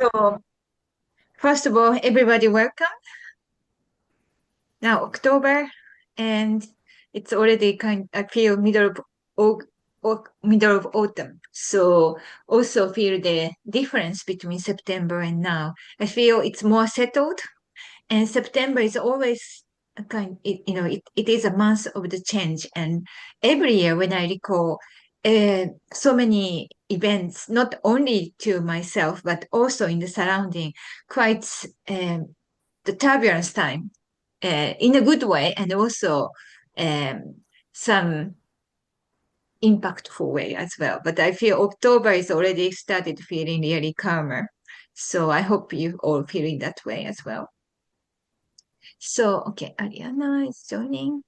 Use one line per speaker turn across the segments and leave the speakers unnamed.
So, first of all, everybody welcome. Now October, and it's already I feel middle of autumn. So also feel the difference between September and now. I feel it's more settled, and September is always it is a month of the change. And every year when I recall, so many events, not only to myself, but also in the surrounding, quite the turbulence time, in a good way, and also um, some impactful way as well. But I feel October is already started feeling really calmer. So I hope you all feeling that way as well. So, okay, Ariana is joining.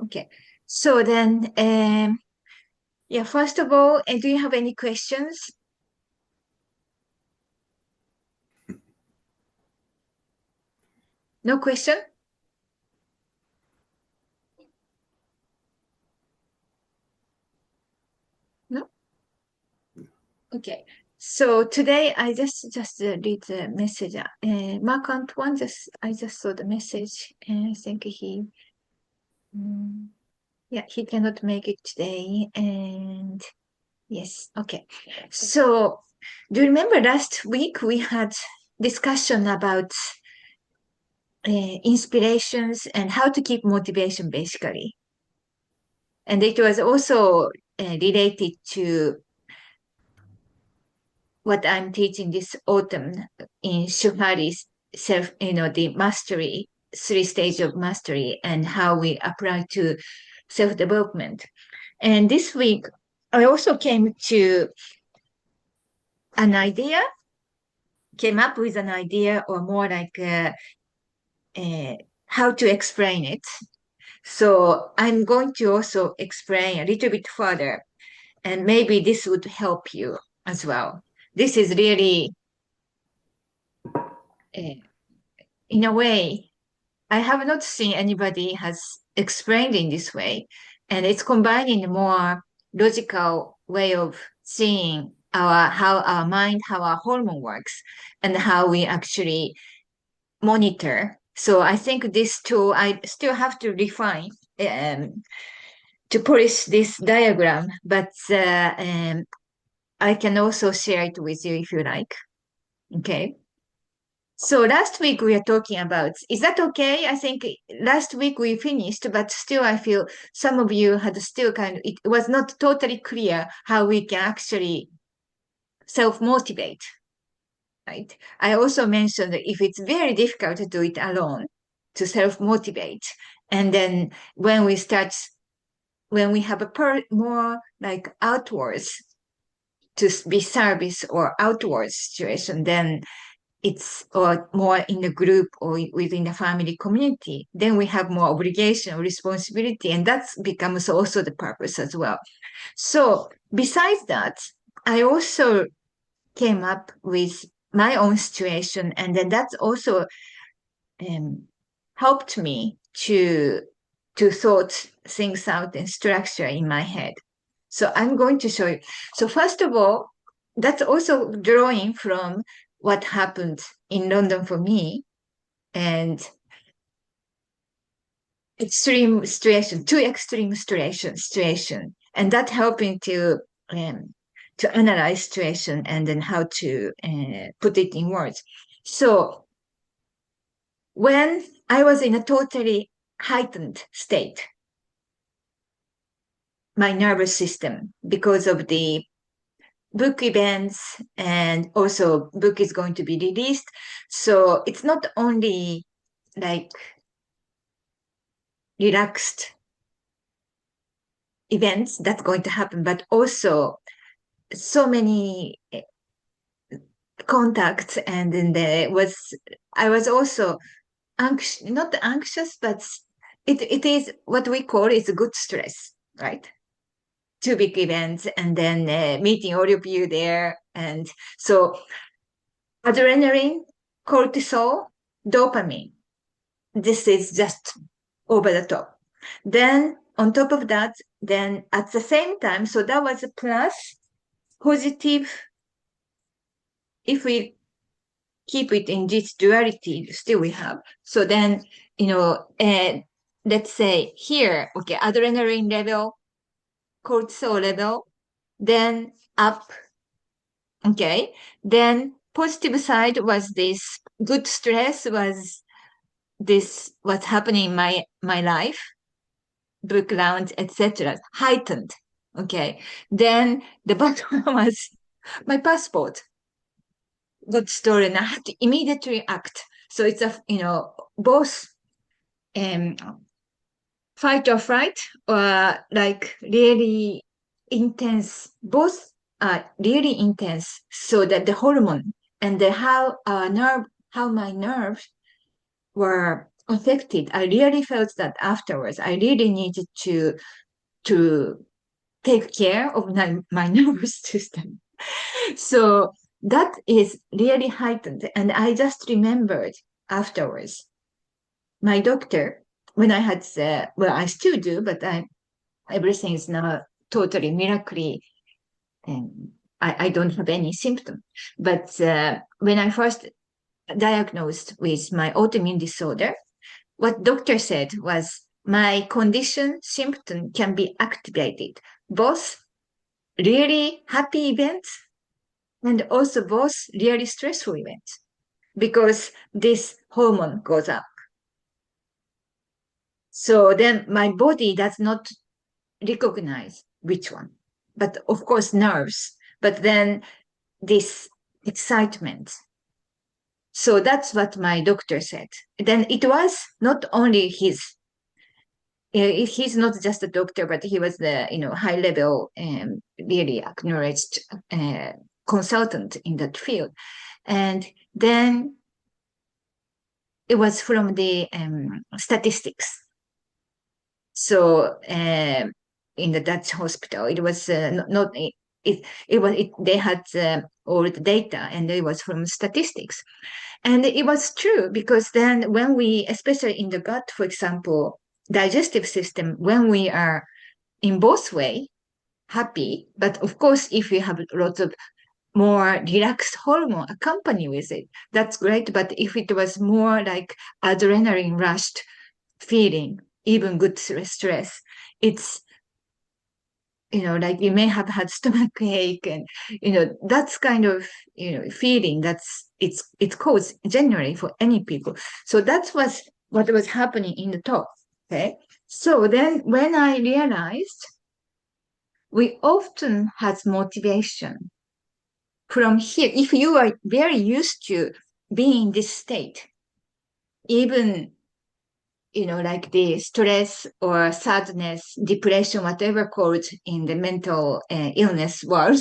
Okay. So then, yeah, first of all, do you have any questions? No question? No? Okay. So today I just read the message. Mark Antoine I just saw the message, and I think mm, yeah, he cannot make it today. And yes, okay. So do you remember last week we had discussion about inspirations and how to keep motivation, basically. And it was also related to what I'm teaching this autumn in Shuhari's the mastery, three stages of mastery, and how we apply to self-development. And this week, I also an idea, came up with an idea, or more like uh, how to explain it. So I'm going to also explain a little bit further, and maybe this would help you as well. This is really, uh, in a way, I have not seen anybody has explained in this way, and it's combining a more logical way of seeing how our mind, how our hormone works, and how we actually monitor. So I think this tool I still have to refine to polish this diagram, but I can also share it with you if you like. Okay. So last week we were talking about, is that okay? I think last week we finished, but still I feel some of you had still it was not totally clear how we can actually self-motivate, right? I also mentioned that if it's very difficult to do it alone, to self-motivate, and then when we have more like outwards to be service or outwards situation, then it's or more in the group or within the family community, then we have more obligation or responsibility, and that becomes also the purpose as well. So besides that, I also came up with my own situation, and then that's also um, helped me to sort things out and structure in my head. So I'm going to show you. So first of all, that's also drawing from what happened in London for me, and two extreme situation, and that helping to analyze situation and then how to put it in words. So when I was in a totally heightened state, my nervous system, because of the book events, and also book is going to be released. So it's not only like relaxed events that's going to happen, but also so many contacts. And then I was also anxious, not anxious, but it is what we call is a good stress, right? Two big events, and then meeting all of you there. And so adrenaline, cortisol, dopamine, this is just over the top. Then on top of that, then at the same time, so that was a plus, positive if we keep it in this duality, still we have. So then, let's say here, okay, adrenaline level, cortisol level, then up, okay. Then positive side was this good stress was this what's happening in my life, book lounge, etc. heightened. Okay. Then the bottom was my passport got stolen. I had to immediately act. So it's both um, fight or flight or like really intense. Both are really intense. So that the hormone and how my nerves were affected. I really felt that afterwards. I really needed to take care of my nervous system. So that is really heightened. And I just remembered afterwards, my doctor, when I had, well, I still do, but everything is now totally miraculously, and I don't have any symptom. But when I first diagnosed with my autoimmune disorder, what doctor said was my condition symptom can be activated, both really happy events and also both really stressful events because this hormone goes up. So then my body does not recognize which one, but of course nerves, but then this excitement. So that's what my doctor said. Then it was not only he's not just a doctor, but he was the high level really acknowledged consultant in that field. And then it was from the statistics. So in the Dutch hospital, it was not it was they had all the data, and it was from statistics, and it was true because then when we, especially in the gut, for example, digestive system, when we are in both way happy, but of course, if you have lots of more relaxed hormone accompany with it, that's great. But if it was more like adrenaline rushed feeling, even good stress, it's like you may have had stomach ache, and that's kind of feeling it's caused generally for any people. So that was what was happening in the top. Okay, so then when I realized we often has motivation from here. If you are very used to being in this state, even like the stress or sadness, depression, whatever called in the mental illness world.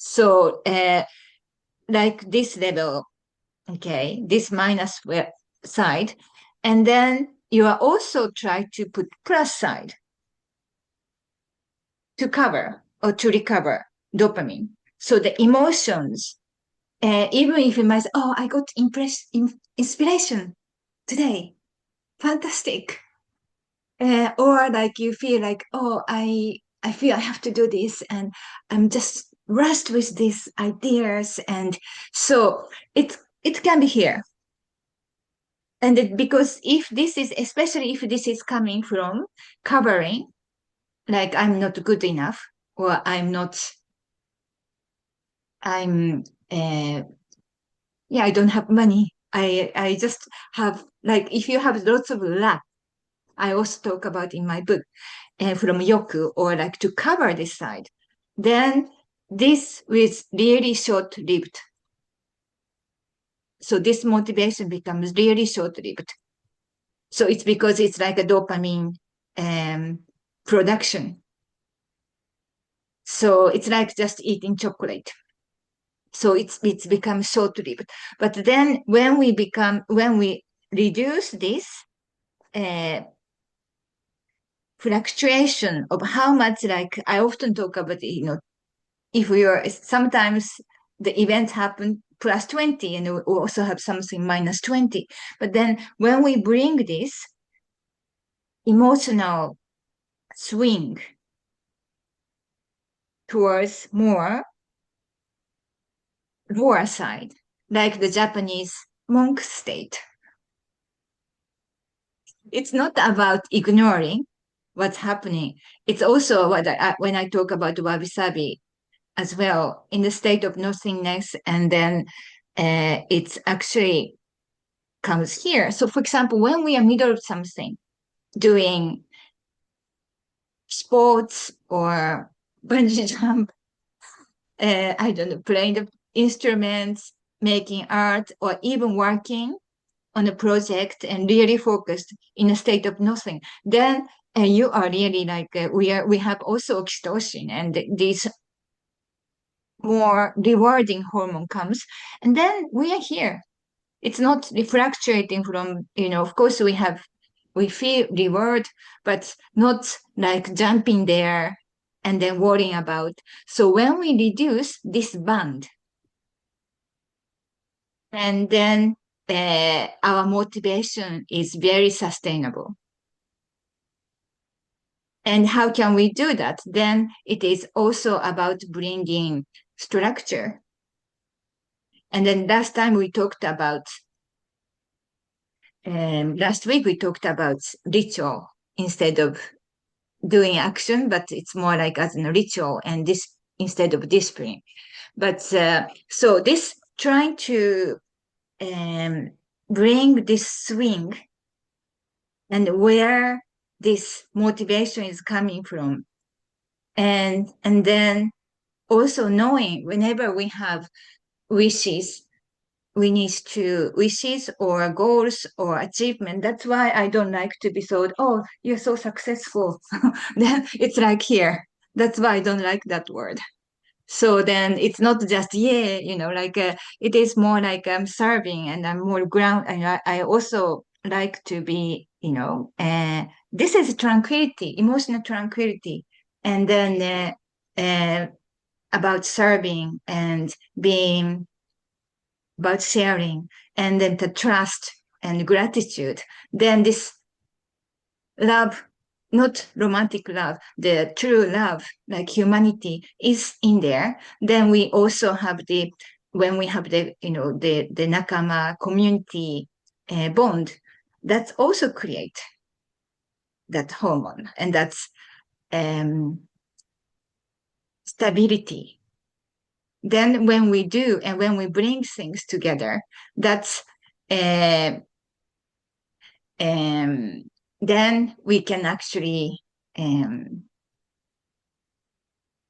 So, like this level, okay, this minus side, and then you are also trying to put plus side to cover or to recover dopamine. So the emotions, even if you might say, oh, I got inspiration today, fantastic. Or like you feel like, oh, I feel I have to do this, and I'm just rushed with these ideas, and so it can be here. And because if this is, especially if this is coming from covering, like I'm not good enough, or I'm, yeah, I don't have money. I just have, like, if you have lots of lack, I also talk about in my book, from yoku, or like to cover this side, then this is really short-lived. So this motivation becomes really short-lived. So it's because it's like a dopamine production. So it's like just eating chocolate. So it's become short-lived. But then when we reduce this uh, fluctuation of how much, like I often talk about, if we are sometimes the events happen plus 20 and we also have something minus 20. But then when we bring this emotional swing towards more lower side, like the Japanese monk state. It's not about ignoring what's happening. It's also when I talk about wabi-sabi as well, in the state of nothingness, and then it's actually comes here. So, for example, when we are middle of something, doing sports or bungee jump, I don't know, playing the instruments, making art, or even working on a project and really focused in a state of nothing, then you are really like we have also oxytocin, and this more rewarding hormone comes, and then we are here. It's not fluctuating from, of course we feel reward, but not like jumping there and then worrying about. So when we reduce this band, and then our motivation is very sustainable. And how can we do that? Then it is also about bringing structure. And then last week we talked about ritual instead of doing action, but it's more like as a ritual and this instead of discipline. But so this trying to bring this swing and where this motivation is coming from, and then also knowing whenever we have wishes, wishes or goals or achievement. That's why I don't like to be told, oh, you're so successful. Then it's like here. That's why I don't like that word. So then it's not just, yeah, like it is more like I'm serving and I'm more ground. And I also like to be, this is tranquility, emotional tranquility. And then about serving and being about sharing, and then the trust and gratitude. Then this love, not romantic love, the true love, like humanity is in there. Then we also have when we have the nakama community bond, that's also create that hormone, and that's stability. Then when we do and when we bring things together, that's uh, then we can actually um,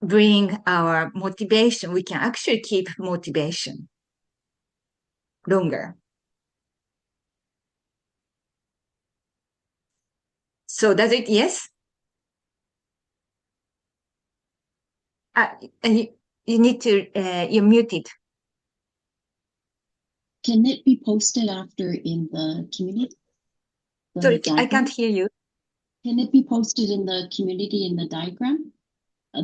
bring our motivation. We can actually keep motivation longer. So does it? Yes. Uh, and you need to. You're muted.
Can it be posted after in the community?
Sorry, I can't hear you.
Can it be posted in the community in the diagram?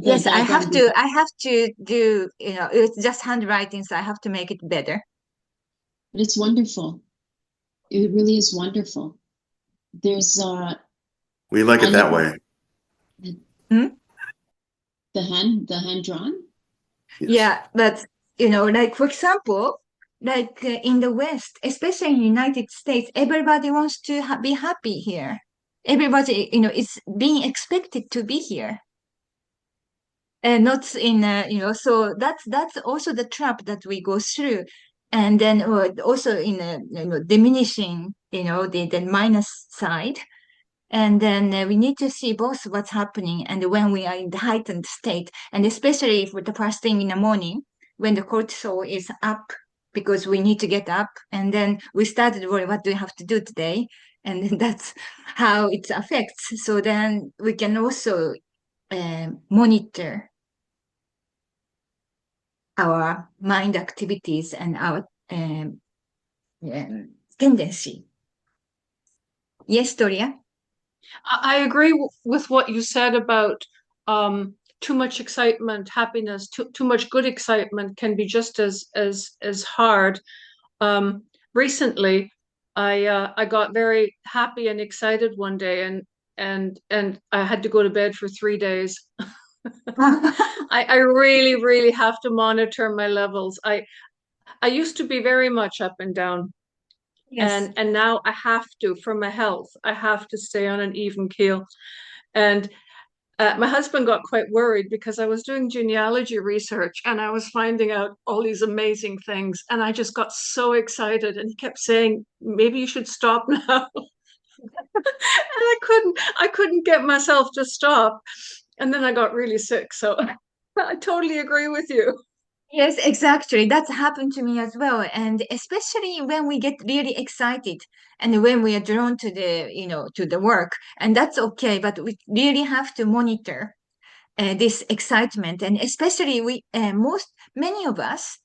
Yes, I have to. I have to do. It's just handwriting, so I have to make it better.
But it's wonderful. It really is wonderful. There's
We like it that way.
Hmm?
The hand drawn.
Yes.
Yeah, but like for example, like in the West, especially in the United States, everybody wants to be happy here. Everybody, is being expected to be here, and not in, so that's also the trap that we go through, and then also in diminishing, the minus side. And then we need to see both what's happening and when we are in the heightened state, and especially for the first thing in the morning when the cortisol is up because we need to get up, and then we started worrying, what do we have to do today? And that's how it affects. So then we can also monitor our mind activities and our tendency. Yes, Toria?
I agree with what you said about too much excitement, happiness, too much good excitement can be just as hard. Recently, I got very happy and excited one day, and I had to go to bed for 3 days. I really, really have to monitor my levels. I used to be very much up and down,
Yes.
and now I have to, for my health, I have to stay on an even keel. And my husband got quite worried because I was doing genealogy research and I was finding out all these amazing things, and I just got so excited. And he kept saying, "Maybe you should stop now." And I couldn't get myself to stop. And then I got really sick. So I totally agree with you.
Yes, exactly. That's happened to me as well. And especially when we get really excited and when we are drawn to to the work, and that's okay, but we really have to monitor this excitement. And especially many of us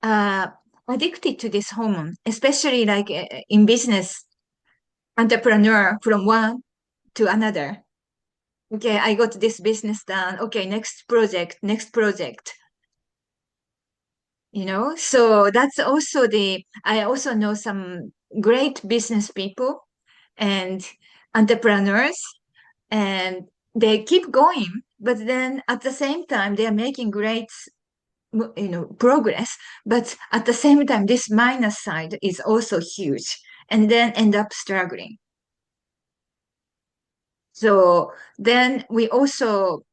are addicted to this hormone, especially like in business, entrepreneur from one to another. Okay, I got this business done. Okay, next project. So that's also I also know some great business people and entrepreneurs, and they keep going, but then at the same time they are making great progress, but at the same time this minus side is also huge, and then end up struggling. So then we also,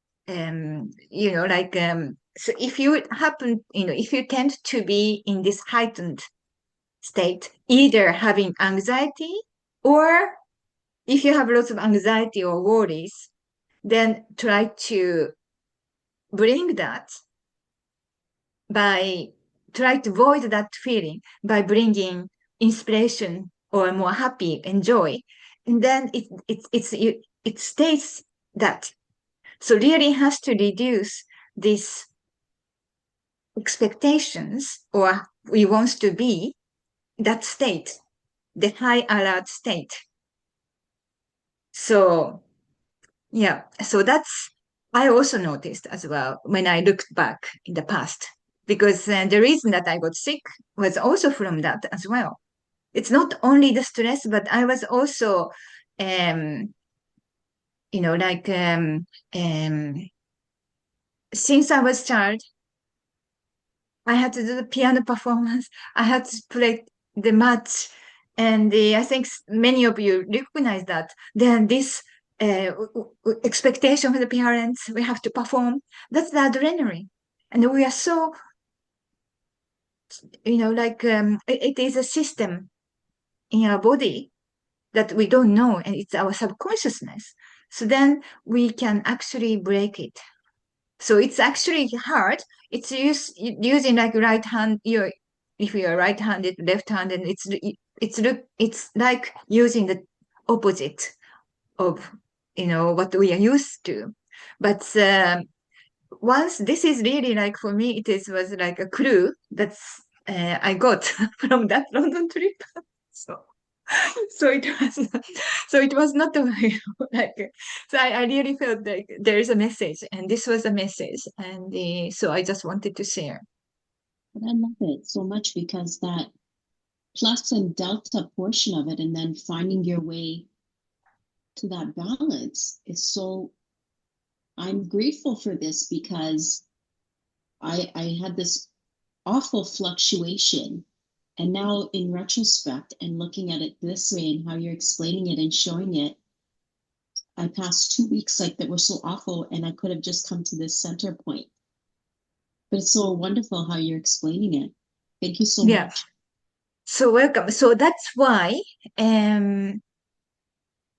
so if you happen, if you tend to be in this heightened state, either having anxiety, or if you have lots of anxiety or worries, then try to bring that by, try to avoid that feeling by bringing inspiration or more happy and joy. And then it stays that. So really has to reduce these expectations, or we want to be that state, the high alert state. So yeah, so I also noticed as well when I looked back in the past, because the reason that I got sick was also from that as well. It's not only the stress, but I was also, um, you know, like, um, since I was child, I had to do the piano performance. I had to play the match, and I think many of you recognize that. Then this expectation for the parents, we have to perform. That's the adrenaline, and we are so, it is a system in our body that we don't know, and it's our subconsciousness. So then we can actually break it. So it's actually hard. It's using like right hand. If you're right-handed, left-handed, it's like using the opposite of what we are used to. But once this is really like for me, was like a clue that's I got from that London trip. So so it was so it was not like, so I really felt like there is a message, and this was a message, and so I just wanted to share.
But I love it so much because that plus and delta portion of it, and then finding your way to that balance is so. I'm grateful for this because I had this awful fluctuation. And now, in retrospect, and looking at it this way and how you're explaining it and showing it, I passed 2 weeks like that were so awful, and I could have just come to this center point. But it's so wonderful how you're explaining it. Thank you so
Yeah.
much.
So welcome. So that's why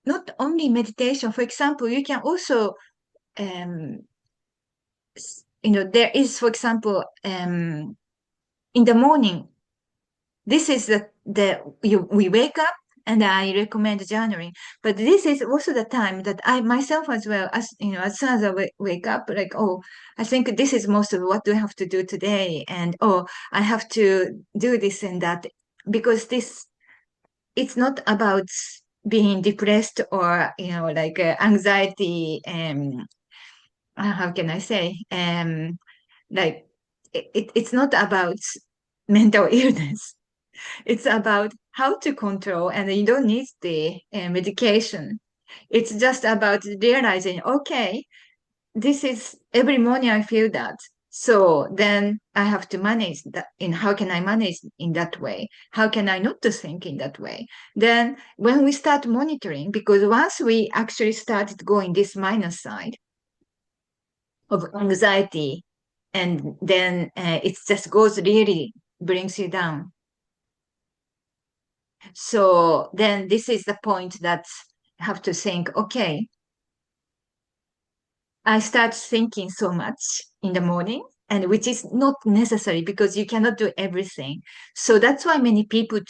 not only meditation, for example, you can also um, there is, for example, in the morning, this is we wake up, and I recommend journaling. But this is also the time that I myself as well, as soon as I wake up, like, oh, I think this is most of what do I have to do today, and oh, I have to do this and that, because it's not about being depressed or like anxiety. How can I say? Like it's not about mental illness. It's about how to control, and you don't need the medication. It's just about realizing, okay, this is every morning I feel that. So then I have to manage that. In how can I manage in that way? How can I not to think in that way? Then when we start monitoring, because once we actually started going this minus side of anxiety, and then it just goes really brings you down. So then this is the point that I have to think, okay, I start thinking so much in the morning, and which is not necessary because you cannot do everything. So that's why many people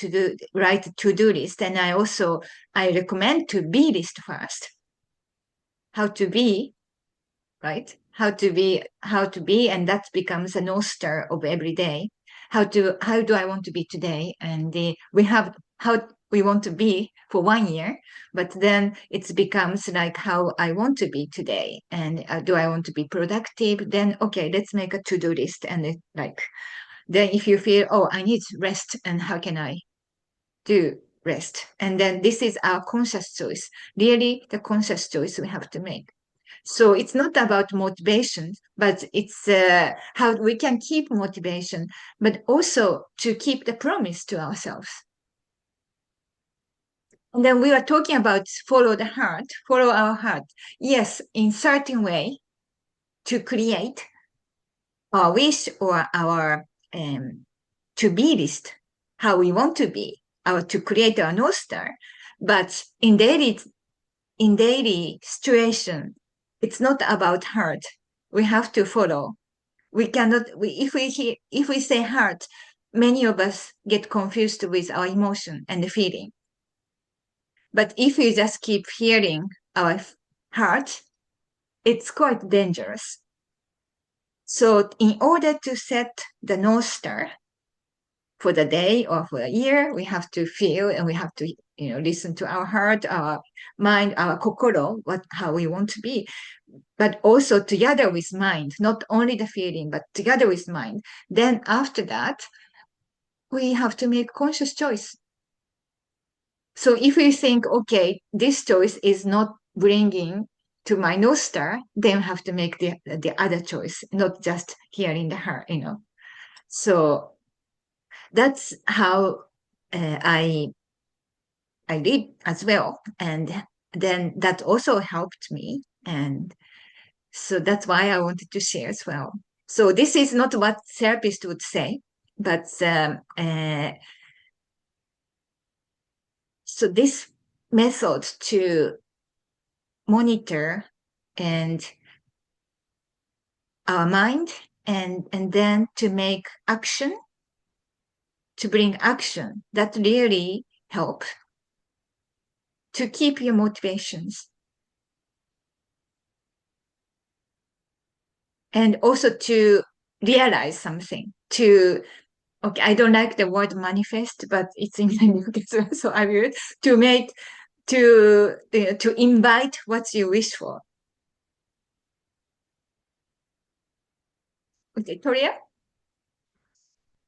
write a to-do list. And I recommend to be list first. How to be, right? How to be, and that becomes a North Star of every day. How do I want to be today? And we have how we want to be for 1 year, but then it becomes like how I want to be today. And do I want to be productive? Then, okay, let's make a to-do list. And then if you feel, oh, I need rest, and how can I do rest? And then this is our conscious choice, really the conscious choice we have to make. So it's not about motivation, but it's how we can keep motivation, but also to keep the promise to ourselves. And then we are talking about follow our heart. Yes, in certain way to create our wish or our to-be list, how we want to be, to create our North Star. But in daily situation, it's not about heart. We have to follow. We cannot. If we say heart, many of us get confused with our emotion and the feeling. But if we just keep hearing our heart, it's quite dangerous. So in order to set the North Star for the day or for a year, we have to feel and we have to listen to our heart, our mind, our kokoro, how we want to be, but also together with mind, not only the feeling, but together with mind. Then after that, we have to make conscious choice. So if we think, okay, this choice is not bringing to my North Star, then we have to make the other choice, not just hearing the heart, So that's how I live as well. And then that also helped me. And so that's why I wanted to share as well. So this is not what therapists would say, but so this method to monitor and our mind and then to make action, to bring action, that really help to keep your motivations. And also to realize something, okay, I don't like the word manifest, but it's in the book, so I will, to invite what you wish for. Okay, Toria?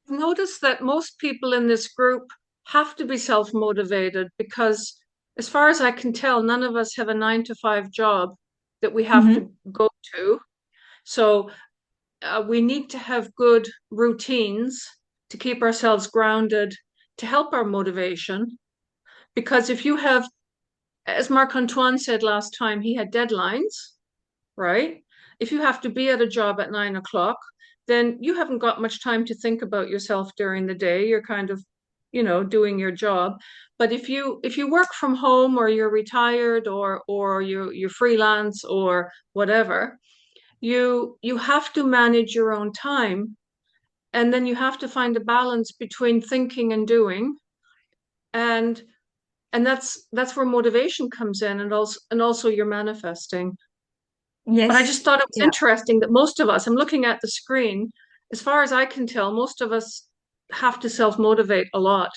Notice that most people in this group have to be self-motivated because, as far as I can tell, none of us have a 9 to 5 job that we have to go to. So we need to have good routines to keep ourselves grounded, to help our motivation. Because if you have, as Marc Antoine said last time, he had deadlines, right? If you have to be at a job at 9 o'clock, then you haven't got much time to think about yourself during the day. You're kind of, doing your job. But if you work from home, or you're retired, or you're freelance or whatever, you have to manage your own time, and then you have to find a balance between thinking and doing, and that's where motivation comes in, and also you're manifesting. But I just
Yes.
thought it was
Yeah.
interesting that most of us, I'm looking at the screen, as far as I can tell, most of us have to self-motivate a lot.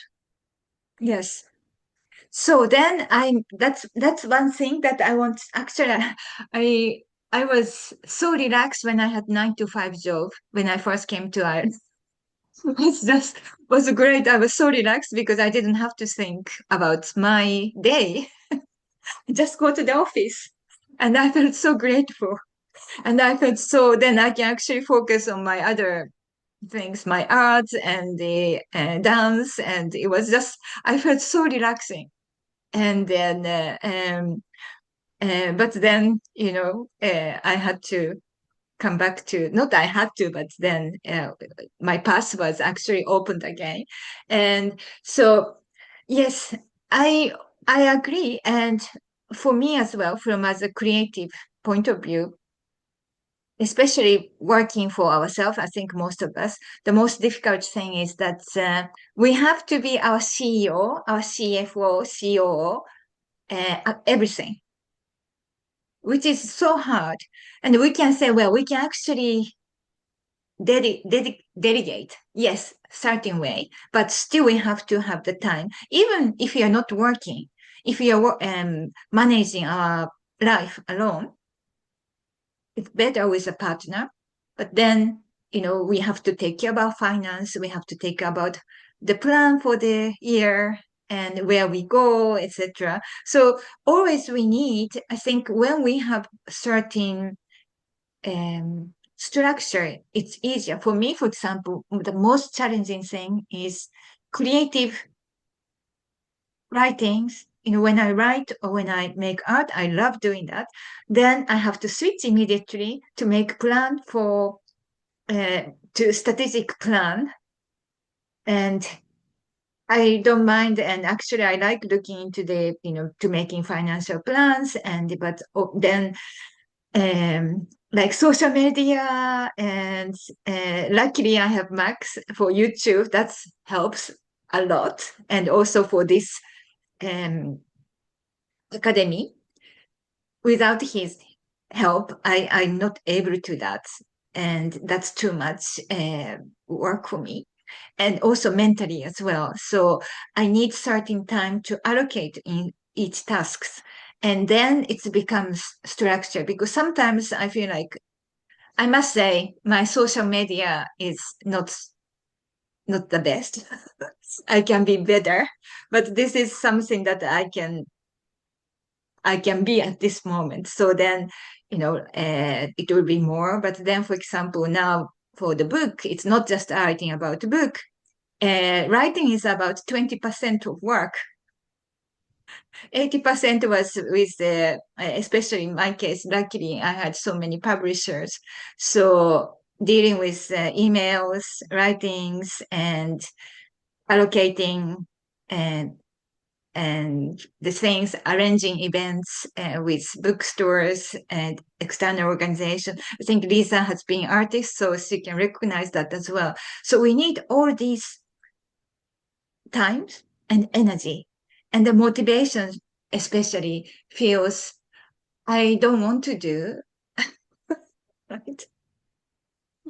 Yes. So then that's one thing that I want. Actually, I I was so relaxed when I had 9 to 5 job when I first came to Ireland. It was great. I was so relaxed because I didn't have to think about my day. Just go to the office, and I felt so grateful. And I thought, so then I can actually focus on my other things, my art and the dance. And it was just, I felt so relaxing. And then, but then, I had to come back to, not I had to, but then my path was actually opened again. And so, yes, I, I agree. And for me as well, from as a creative point of view, especially working for ourselves, I think most of us, the most difficult thing is that we have to be our CEO, our CFO, COO, everything, which is so hard. And we can say, well, we can actually delegate, yes, certain way, but still we have to have the time. Even if you're not working, if you're managing our life alone, it's better with a partner. But then, we have to take care about finance. We have to take care about the plan for the year and where we go, etc. So always we need, I think, when we have certain structure, it's easier. For me, for example, the most challenging thing is creative writings. When I write or when I make art, I love doing that. Then I have to switch immediately to make plan for to strategic plan, and I don't mind. And actually, I like looking into the to making financial plans. And but then like social media, and luckily I have Max for YouTube. That helps a lot, and also for this um, academy. Without his help, I'm not able to that. And that's too much work for me. And also mentally as well. So I need certain time to allocate in each tasks. And then it becomes structure, because sometimes I feel like, I must say, my social media is not the best. I can be better, but this is something that I can be at this moment. So then, it will be more. But then, for example, now for the book, it's not just writing about the book. Writing is about 20% of work. 80% was with especially in my case, luckily I had so many publishers. So dealing with emails, writings, and allocating and the things, arranging events with bookstores and external organizations. I think Lisa has been artist, so she can recognize that as well. So we need all these times and energy, and the motivation especially feels I don't want to do. Right?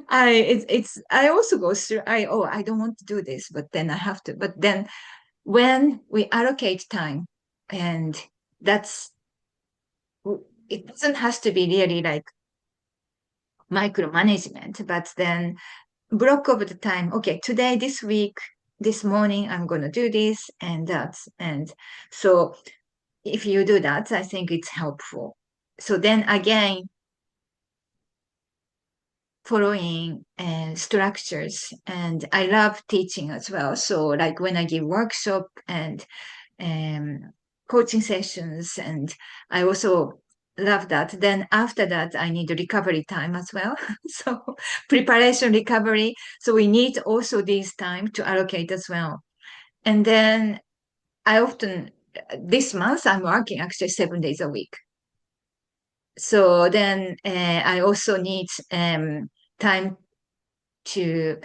I also go through I don't want to do this, but then I have to. But then when we allocate time, and that's it doesn't has to be really like micromanagement, but then block of the time. Okay, today, this week, this morning, I'm going to do this and that. And so if you do that, I think it's helpful. So then again, following structures, and I love teaching as well. So like when I give workshop and um, coaching sessions, and I also love that. Then after that, I need recovery time as well. So preparation, recovery. So we need also this time to allocate as well. And then I often, this month, I'm working actually 7 days a week. So then I also need time to,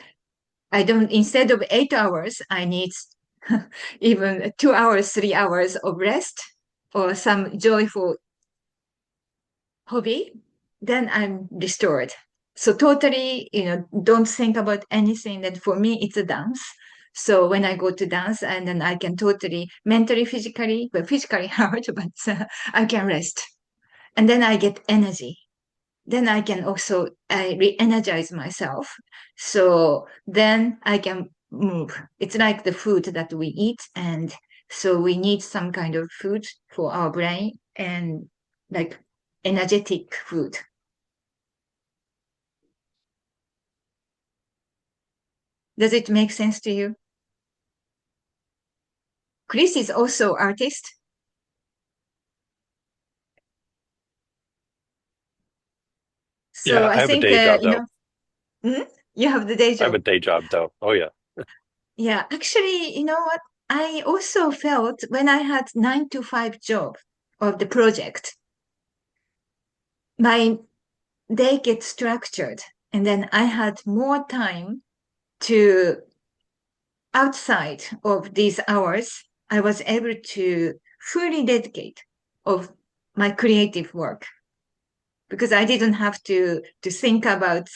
I don't, instead of 8 hours, I need even 2 hours, 3 hours of rest or some joyful hobby. Then I'm restored. So totally, don't think about anything. That for me, it's a dance. So when I go to dance, and then I can totally mentally, physically, well, physically hard, but I can rest. And then I get energy. Then I can also re-energize myself. So then I can move. It's like the food that we eat. And so we need some kind of food for our brain, and like energetic food. Does it make sense to you? Chris is also artist. So
Yeah,
I
I have a
think,
day job though.
you have the day
I have
job.
a day job though. Oh yeah.
Yeah, actually, you know what? I also felt when I had 9 to 5 job of the project, my day gets structured, and then I had more time to outside of these hours. I was able to fully dedicate of my creative work because I didn't have to think about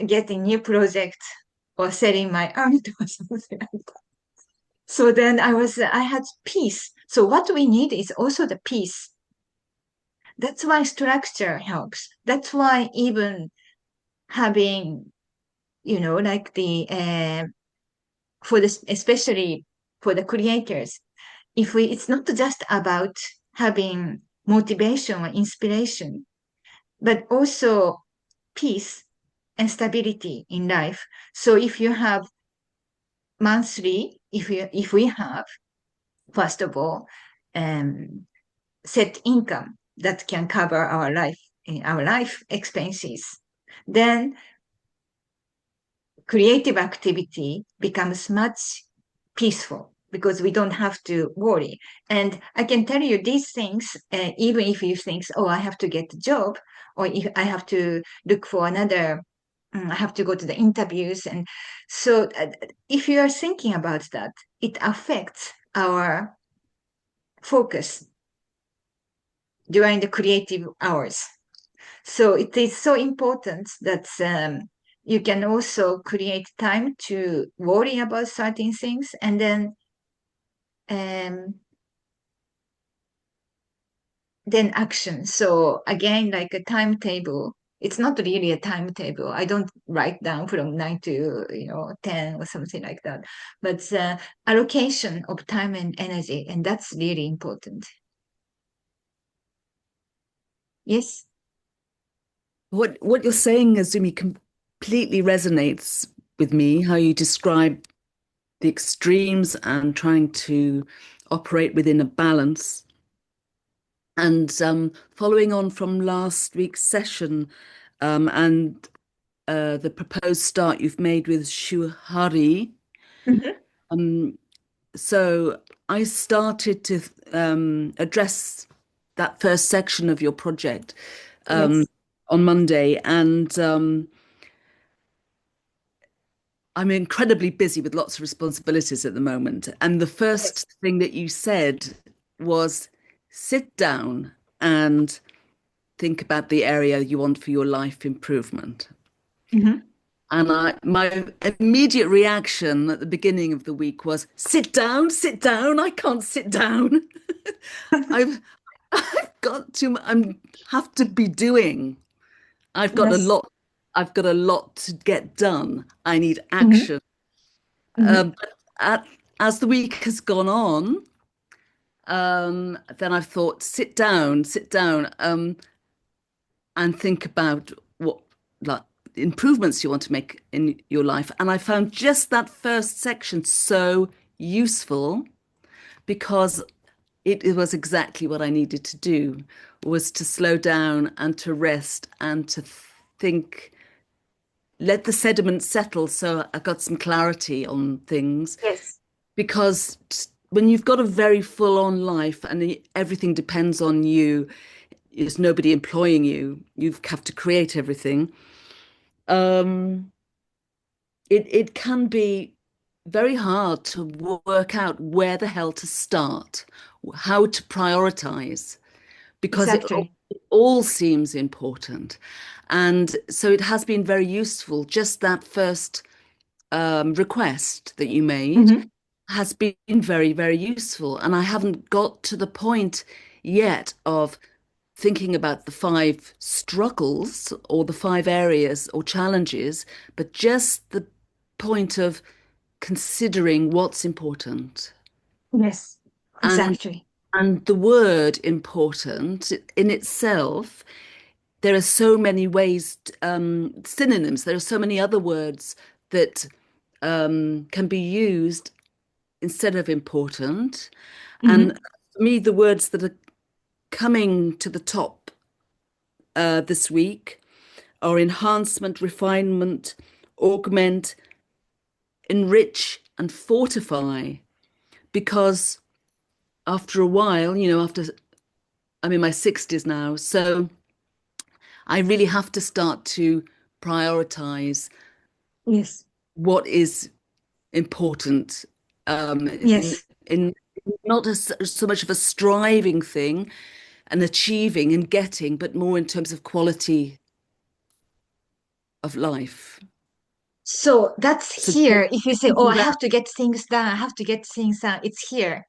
getting new projects or selling my art or something like that. So then I had peace. So what we need is also the peace. That's why structure helps. That's why even having, like for this, especially for the creators, it's not just about having motivation or inspiration, but also peace and stability in life. So if you have monthly, if we have, first of all, um, set income that can cover our life expenses, then creative activity becomes much peaceful because we don't have to worry. And I can tell you these things, even if you think, oh, I have to get a job, or if I have to look for another, I have to go to the interviews. And so if you are thinking about that, it affects our focus during the creative hours. So it is so important that you can also create time to worry about certain things and um, then action. So again, like a timetable. It's not really a timetable. I don't write down from 9 to 10 or something like that. But allocation of time and energy, and that's really important. Yes.
What you're saying, Azumi, completely resonates with me, how you describe the extremes and trying to operate within a balance. And following on from last week's session and the proposed start you've made with Shuhari,
Mhm.
um, so I started to address that first section of your project um,
Yes.
on Monday, and I'm incredibly busy with lots of responsibilities at the moment. And the
Yes.
first thing that you said was sit down and think about the area you want for your life improvement.
Mhm.
And my immediate reaction at the beginning of the week was, sit down. I can't sit down. I've I've got to have to be doing. I've got a
Yes.
lot. I've got a lot to get done. I need
Mhm.
action.
Mhm.
But as the week has gone on, then I've thought, sit down, and think about what like improvements you want to make in your life. And I found just that first section so useful because it was exactly what I needed to do, was to slow down and to rest and to think, let the sediment settle so I got some clarity on things.
Yes.
Because when you've got a very full-on life and everything depends on you, there's nobody employing you, you have to create everything. Um, it can be very hard to work out where the hell to start, how to prioritize, because
Exactly.
it all seems important. And so it has been very useful, just that first request that you made
Mhm.
has been very, very useful. And I haven't got to the point yet of thinking about the 5 struggles or the 5 areas or challenges, but just the point of considering what's important.
Yes.
And
Exactly.
and the word important in itself, there are so many ways, synonyms, there are so many other words that can be used instead of important.
Mhm.
And for me, the words that are coming to the top this week are enhancement, refinement, augment, enrich, and fortify. Because after a while, after I'm in my 60s now, so I really have to start to prioritize
Yes.
what is important
Yes.
in not as so much of a striving thing and achieving and getting, but more in terms of quality of life.
So that's
So,
here. If you say, oh,
thinking
I
back,
have to get things done, I have to get things done, it's here.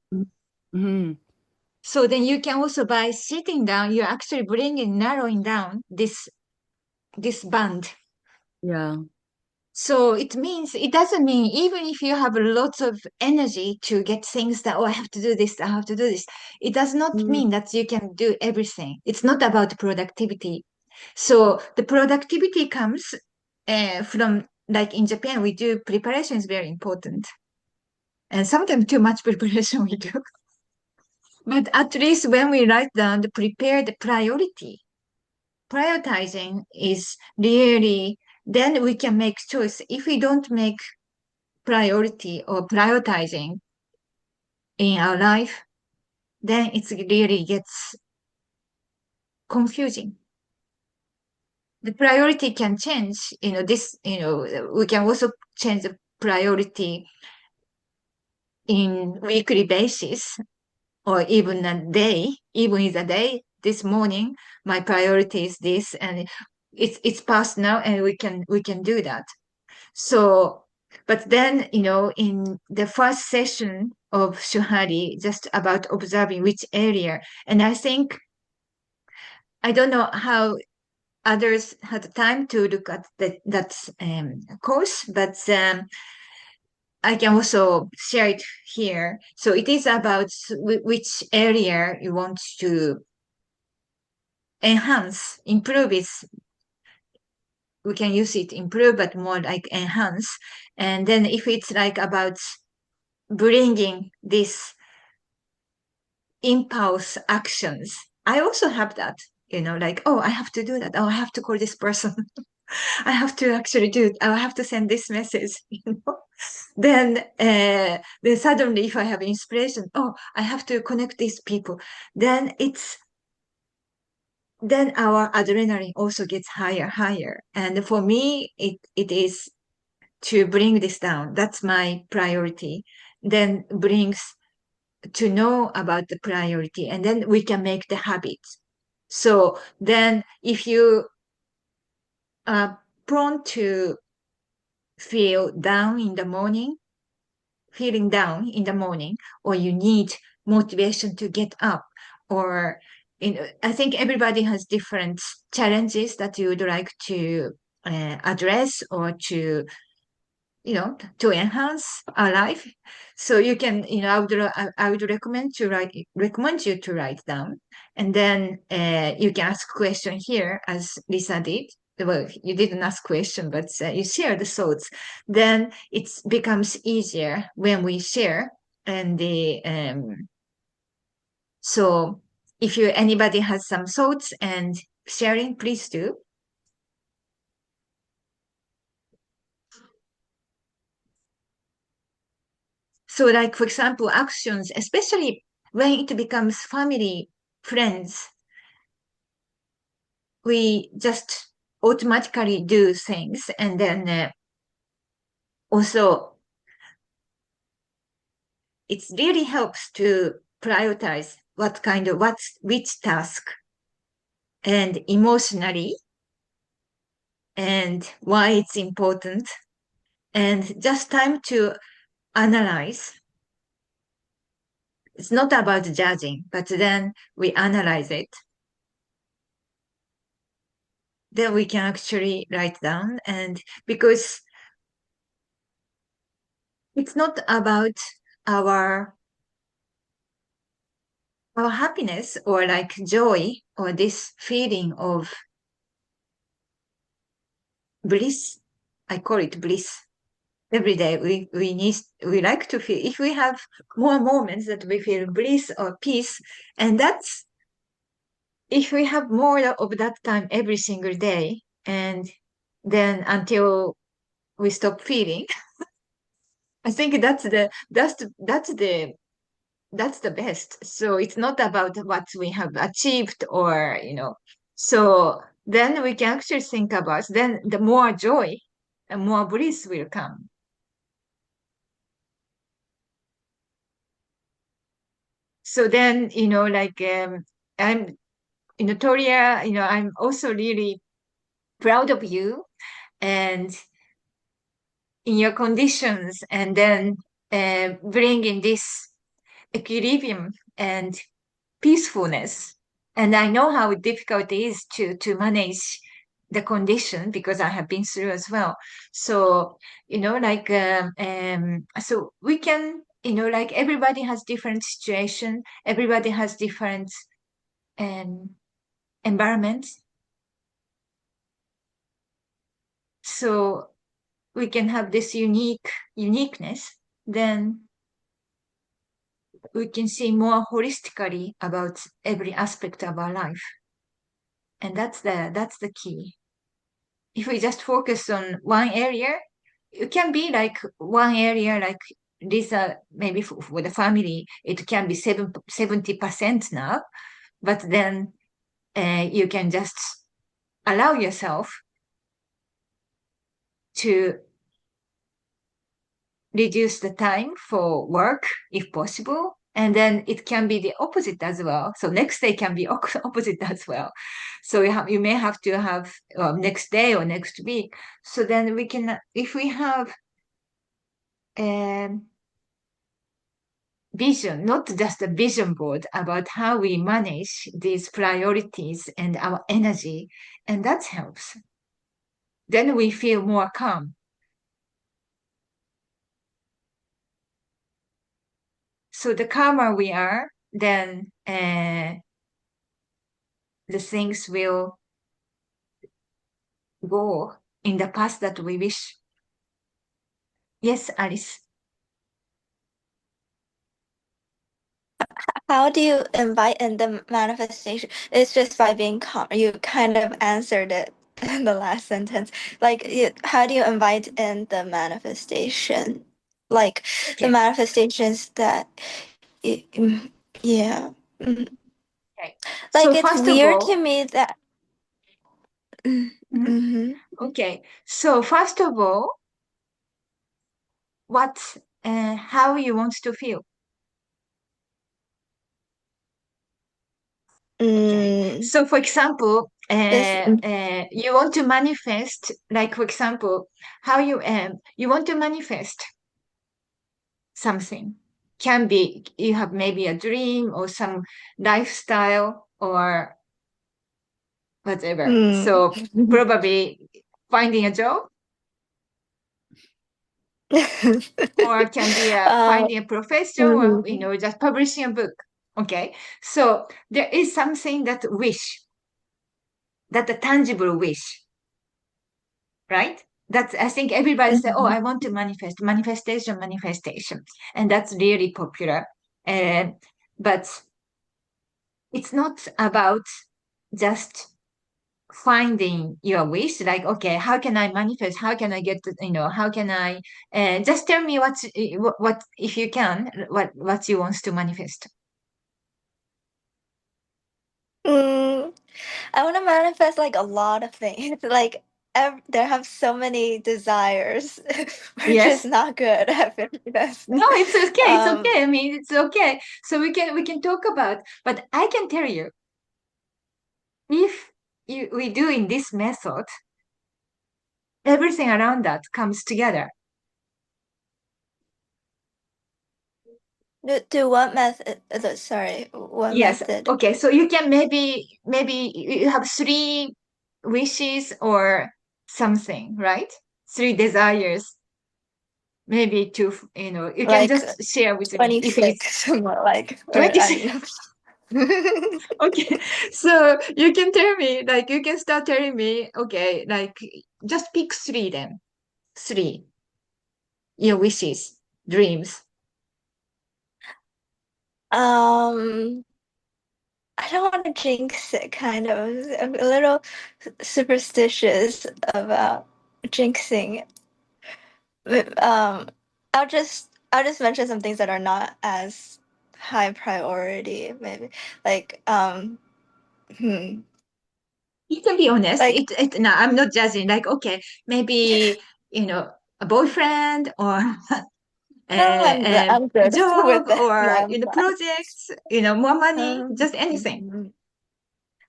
mhm,
So then you can also, by sitting down, you're actually narrowing down this band.
yeah,
So it doesn't mean even if you have lots of energy to get things that, oh, I have to do this, I have to do this. It does not
mm,
mean that you can do everything. It's not about productivity. So the productivity comes from, like in Japan, we do preparation is very important. And sometimes too much preparation we do. But at least when we write down the prepared priority, prioritizing is really, then we can make choice. If we don't make priority or prioritizing in our life, then it really gets confusing. The priority can change, we can also change the priority in weekly basis or even a day, even in a day, this morning, my priority is this, and it's past now, and we can do that. So, but then, in the first session of Shuhari, just about observing which area, and I think, I don't know how others had time to look at that course, but I can also share it here. So it is about which area you want to enhance, improve is, we can use it improve, but more like enhance. And then if it's like about bringing this impulse actions, I also have that, like, oh, I have to do that. Oh, I have to call this person. I have to actually do it. I have to send this message, then suddenly if I have inspiration, oh, I have to connect these people. Then our adrenaline also gets higher. And for me, it is to bring this down. That's my priority. Then brings to know about the priority, and then we can make the habits. So then if you are prone to feel down in the morning, feeling down in the morning, or you need motivation to get up, or I think everybody has different challenges that you would like to address or to enhance our life. So you can, I would recommend you to write down, and then you can ask question here, as Lisa did. Well, you didn't ask question, but you share the thoughts. Then it becomes easier when we share. And so if anybody has some thoughts and sharing, please do. So like, for example, actions, especially when it becomes family, friends, we just automatically do things. And then also, it really helps to prioritize which task, and emotionally, and why it's important, and just time to analyze. It's not about judging, but then we analyze it. Then we can actually write down, and because it's not about our happiness or like joy or this feeling of bliss. I call it bliss. every day we like to feel, if we have more moments that we feel bliss or peace, and that's if we have more of that time every single day, and then until we stop feeling, I think that's the best. So it's not about what we have achieved, or so then we can actually think about, then the more joy and more bliss will come. So then, I'm, Toria, I'm also really proud of you and in your conditions, and then bringing this equilibrium and peacefulness. And I know how difficult it is to manage the condition, because I have been through as well. So, so we can, everybody has different situation, everybody has different um, environments. So we can have this uniqueness, then we can see more holistically about every aspect of our life. And that's the key. If we just focus on one area, it can be like one area, like this, maybe for the family, it can be 70% now, but then you can just allow yourself to reduce the time for work if possible. And then it can be the opposite as well. So next day can be opposite as well. So you may have to have next day or next week. So then we can, if we have um, vision, not just a vision board about how we manage these priorities and our energy, and that helps. Then we feel more calm. So the calmer we are, then the things will go in the path that we wish. Yes, Alice.
How do you invite in the manifestation? It's just by being calm. You kind of answered it in the last sentence. Like, how do you invite in the manifestation? Like the
Okay.
manifestations that, yeah.
Okay.
Like
So
it's
first of
weird
all,
to me that.
mhm.
Mm-hmm.
Okay. So first of all, what, how you want to feel. Okay.
Mm,
So for example,
this.
you want to manifest, like for example, how you want to manifest something. Can be you have maybe a dream or some lifestyle or whatever.
Mm.
So probably finding a job, or can be
uh,
finding a profession, or
mhm.
just publishing a book. Okay, so there is something that wish, that a tangible wish, right? That's, I think everybody say, oh, I want to manifest, manifestation, and that's really popular. And but it's not about just finding your wish, like, okay, how can I manifest, how can I get to, how can I just tell me what if you can, what you want to manifest.
Mm, I want to manifest like a lot of things. Like there have so many desires, which is
Yes.
not good at 50.
No, it's okay, it's
Um,
okay, I mean, it's okay. So we can talk about, but I can tell you, if we do in this method, everything around that comes together.
do what method? Sorry, what
Yes.
method?
Okay. So you can maybe you have three wishes or something, right? Three desires. Maybe two, you can
Like
just share with me if it's
26, more like, or I
26.
don't know.
Okay. So you can tell me, like, you can start telling me, okay, like, just pick three then. Three. your wishes, dreams?
I don't want to jinx it, kind of. I'm a little superstitious about jinxing. But, I'll just mention some things that are not as high priority, maybe. Like, hmm,
You can be honest.
like,
No, I'm not judging. Like, okay, maybe, a boyfriend or
no,
a
I'm good
job
with that. No,
or,
I'm fine.
projects, more money,
Um,
just anything.
mhm.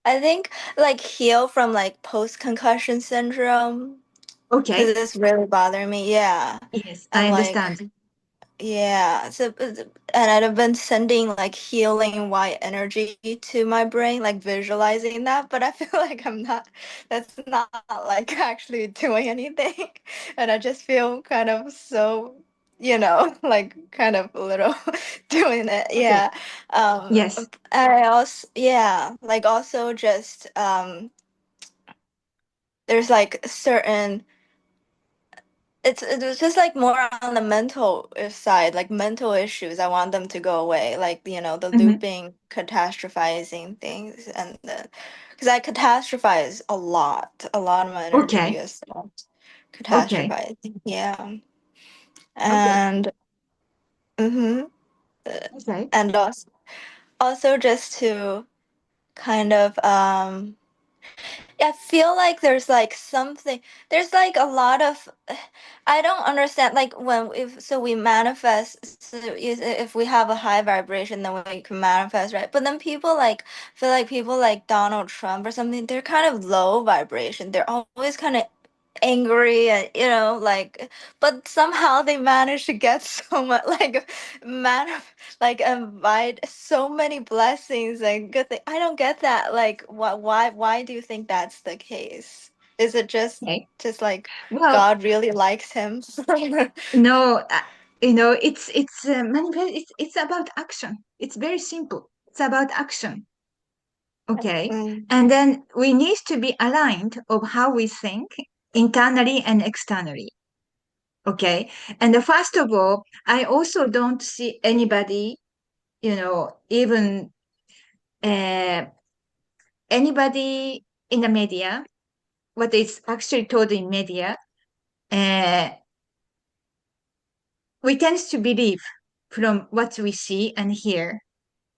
I think like heal from like post concussion syndrome because
Okay.
it's really bothering me. Yeah,
Yes, I
and like
understand.
yeah, so and I've been sending like healing white energy to my brain, like visualizing that, but I feel like that's not like actually doing anything. And I just feel kind of so, like kind of a little doing it.
Okay.
Yeah. Um,
Yes.
I also, yeah, like also just, there's like certain it's just like more on the mental side, like mental issues. I want them to go away, like the
Hmm.
looping, catastrophizing things, and the because I catastrophize a lot. A lot of my energy
Okay.
is spent
Okay.
catastrophizing. Yeah,
Okay.
and mm-hmm,
Okay.
and also just to kind of I feel like there's like something, there's like a lot of, I don't understand, like when, if, so we manifest, so if we have a high vibration, then we can manifest, right? But then people like, feel like people like Donald Trump or something, they're kind of low vibration. They're always kind of angry and like, but somehow they manage to get so much like man like invite so many blessings and good thing. I don't get that, like why do you think that's the case? Is it
Okay.
just like
Well,
God really likes him?
no, it's it's about action. It's very simple. It's about action. Okay.
Mm,
And then we need to be aligned of how we think internally and externally. Okay. And first of all, I also don't see anybody, even uh, anybody in the media, what is actually told in media, uh, we tend to believe from what we see and hear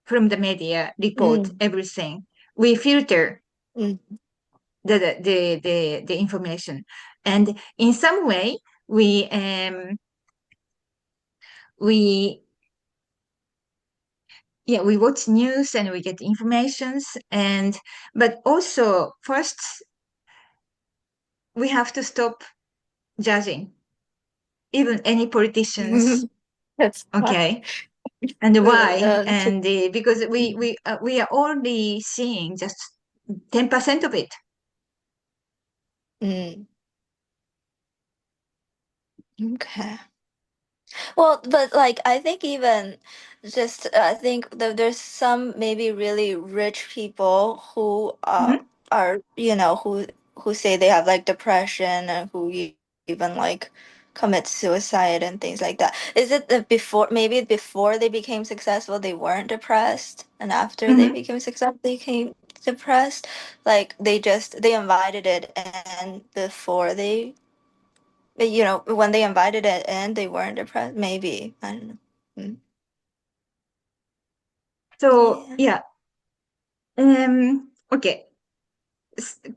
from the media report,
mm,
everything. We filter
mm,
the information. And in some way, we we watch news and we get informations, but also first we have to stop judging even any politicians.
mm. That's why.
Okay. And why?
To,
And because we are only seeing just 10% of it.
mm, okay. Well, but like I think even just I think that there's some maybe really rich people who
Mhm.
are who say they have like depression and who even like commit suicide and things like that. Is it that before, maybe before they became successful they weren't depressed, and after they
Mhm.
became successful they became depressed? Like they invited it, and before they, when they invited it in, they weren't depressed. Maybe, I don't know. Mm.
So
Yeah,
yeah. Okay.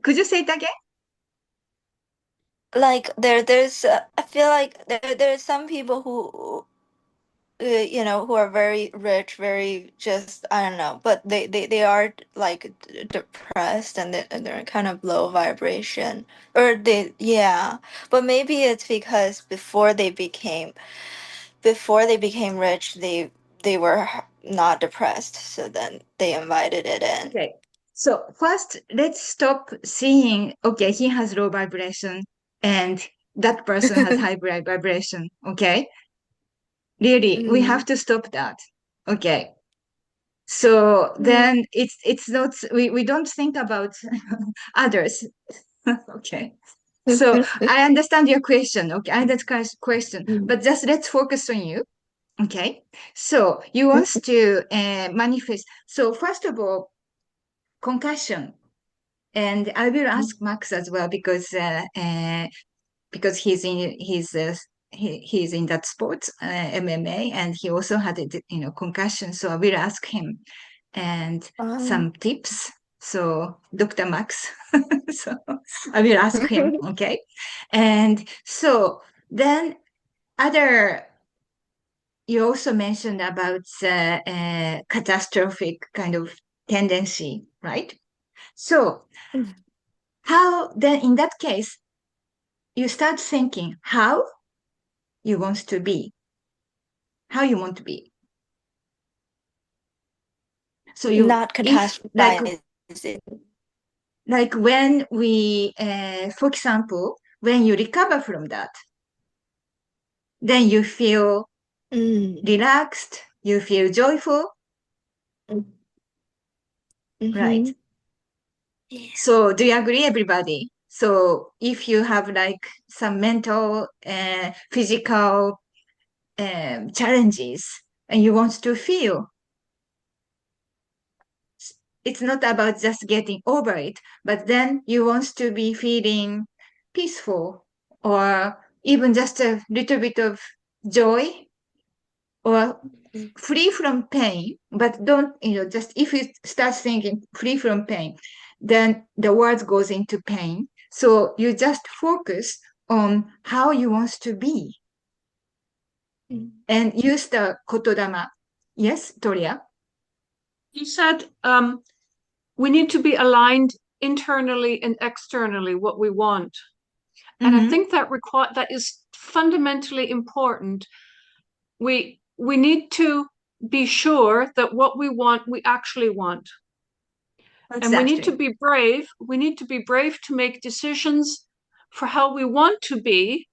Could you say it again?
like there's I feel like there's some people who who are very rich, very just, I don't know, but they are like depressed, and they're kind of low vibration, or they, yeah, but maybe it's because before they became rich, they were not depressed, so then they invited it in.
Okay. So first, let's stop seeing, okay, he has low vibration and that person has high vibration. Okay. Really, we have
Mm,
to stop that. Okay. So
mm,
then it's not, we don't think about others. Okay. So I understand your question. Okay, I understand your question,
Mm.
but just let's focus on you. Okay, so you want to manifest. So first of all, concussion, and I will ask Max as well because he's in that sports MMA, and he also had a concussion. So I will ask him and some tips. So Dr. Max, so I will ask him. Okay, and so then other. You also mentioned about catastrophic kind of tendency, right? So how then in that case you start thinking how you want to be, how you want to be. So you
Not
if
catastrophizing.
like when we for example when you recover from that, then you feel
Mm.
relaxed, you feel joyful, right?
Mm-hmm. Yeah.
So do you agree, everybody? So if you have like some mental, physical challenges and you want to feel, it's not about just getting over it, but then you want to be feeling peaceful or even just a little bit of joy or free from pain, but don't, just if you start thinking free from pain, then the words goes into pain. So you just focus on how you want to be and use the kotodama. Yes, Toria?
You said we need to be aligned internally and externally what we want. And I
Mm-hmm.
think that is fundamentally important. We need to be sure that what we want, we actually want. And we need to
Exactly.
be brave. We need to be brave to make decisions for how we want to be.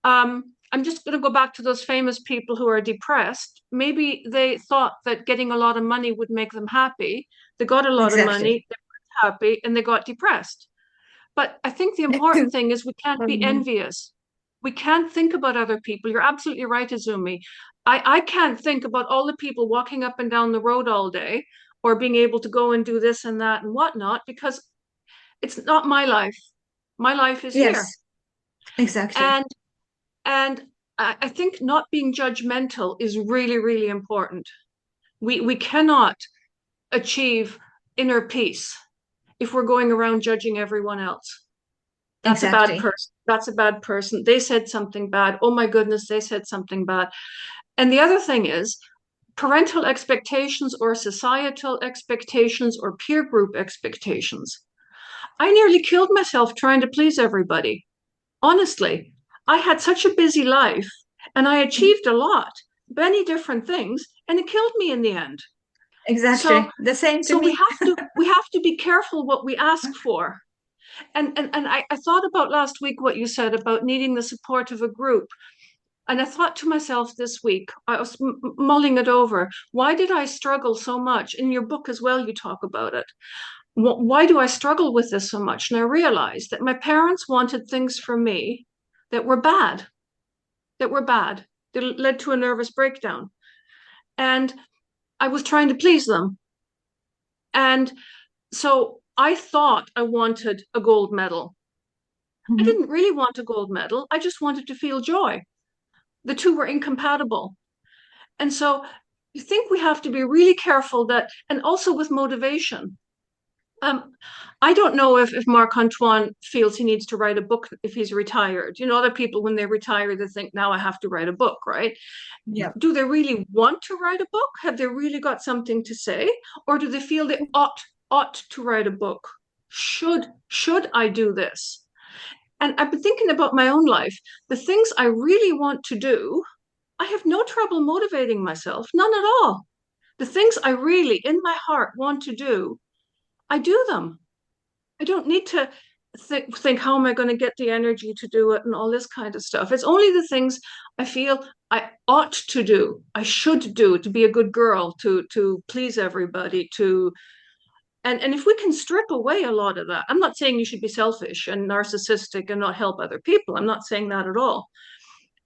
I'm just going to go back to those famous people who are depressed. Maybe they thought that getting a lot of money would make them happy. They got a lot of
Exactly.
money, they were happy, and they got depressed. But I think the important thing is we can't be envious. We can't think about other people. You're absolutely right, Azumi. I can't think about all the people walking up and down the road all day or being able to go and do this and that and whatnot because it's not my life. My life is here.
Yes, exactly.
And and I think not being judgmental is really, really important. We cannot achieve inner peace if we're going around judging everyone else. That's a bad
Exactly.
person. That's a bad person. They said something bad. Oh my goodness, they said something bad. And the other thing is parental expectations or societal expectations or peer group expectations. I nearly killed myself trying to please everybody. Honestly, I had such a busy life and I achieved a lot, many different things, and it killed me in the end. So
Exactly. The same to
so we
me.
have to we have to be careful what we ask for. And I thought about last week what you said about needing the support of a group. And I thought to myself this week, I was mulling it over. Why did I struggle so much? In your book as well, you talk about it. Why do I struggle with this so much? And I realized that my parents wanted things from me that were bad, that were bad, that led to a nervous breakdown. And I was trying to please them. And so I thought I wanted a gold medal. I
Mhm.
didn't really want a gold medal. I just wanted to feel joy. The two were incompatible. And so I think we have to be really careful that, and also with motivation. I don't know if Marc Antoine feels he needs to write a book if he's retired. You know, other people, when they retire, they think, now I have to write a book, right?
Yeah.
Do they really want to write a book? Have they really got something to say? Or do they feel they ought to write a book? Should I do this? And I've been thinking about my own life. The things I really want to do, I have no trouble motivating myself, none at all. The things I really, in my heart, want to do, I do them. I don't need to think how am I going to get the energy to do it and all this kind of stuff. It's only the things I feel I ought to do, I should do to be a good girl, to please everybody, to And if we can strip away a lot of that, I'm not saying you should be selfish and narcissistic and not help other people. I'm not saying that at all.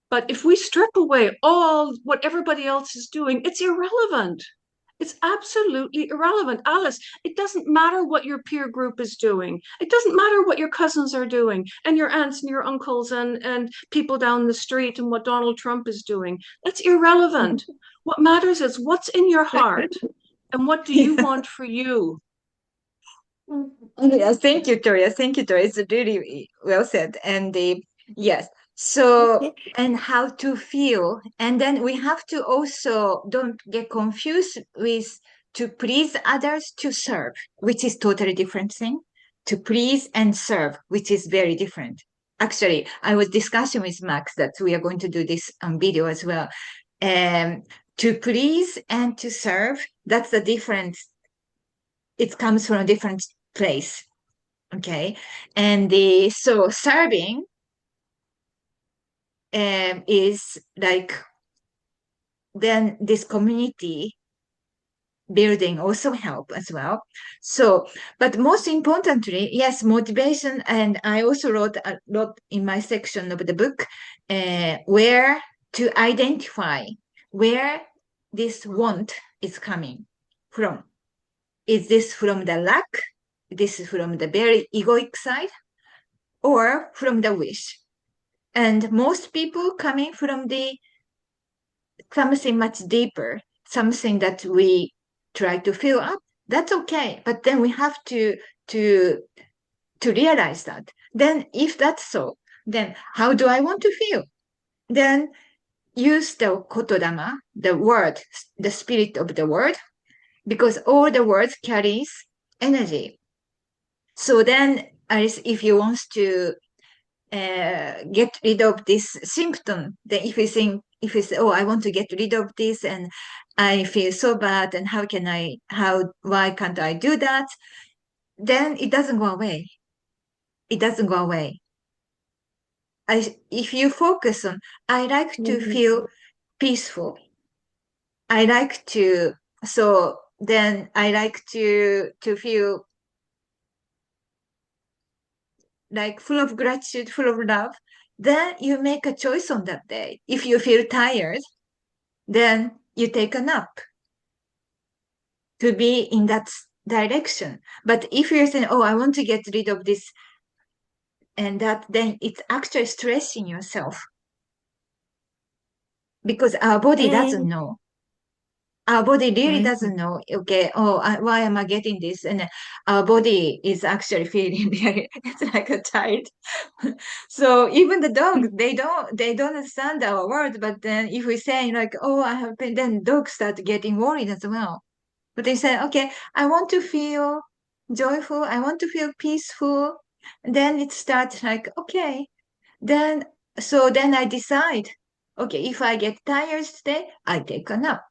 But if we strip away all what everybody else is doing, it's irrelevant. It's absolutely irrelevant. Alice, it doesn't matter what your peer group is doing. It doesn't matter what your cousins are doing and your aunts and your uncles and people down the street and what Donald Trump is doing. That's irrelevant. What matters is what's in your heart and what do you
Yeah.
want for you?
Yeah, thank you, Toria. Thank you, Toria. It's really well said. And yes, so and how to feel, and then we have to also don't get confused with to please others to serve, which is totally different thing. To please and serve, which is very different. Actually, I was discussing with Max that we are going to do this on video as well. To please and to serve, that's the difference. It comes from a different place. Okay. And so serving is like then this community building also help as well. So, but most importantly, yes, motivation. And I also wrote a lot in my section of the book where to identify where this want is coming from. Is this from the lack? This is from the very egoic side or from the wish? And most people coming from the something much deeper, something that we try to fill up, that's okay. But then we have to to realize that. Then if that's so, then how do I want to feel? Then use the kotodama, the word, the spirit of the word, because all the words carries energy. So then if you want to get rid of this symptom, then if you say, oh, I want to get rid of this and I feel so bad and why can't I do that? Then it doesn't go away. It doesn't go away. If you focus on, I like to feel peaceful. I like to, so then I like to feel like full of gratitude, full of love, then you make a choice on that day. If you feel tired, then you take a nap to be in that direction. But if you're saying, oh, I want to get rid of this and that, then it's actually stressing yourself because our body doesn't know. Our body really doesn't know, okay, oh, why am I getting this? And our body is actually feeling very, it's like a child. So even the dog, they don't understand our word. But then if we say like, oh, I have pain, then dogs start getting worried as well. But they say, okay, I want to feel joyful. I want to feel peaceful. And then it starts like, okay, then, so then I decide, okay, if I get tired today, I take a nap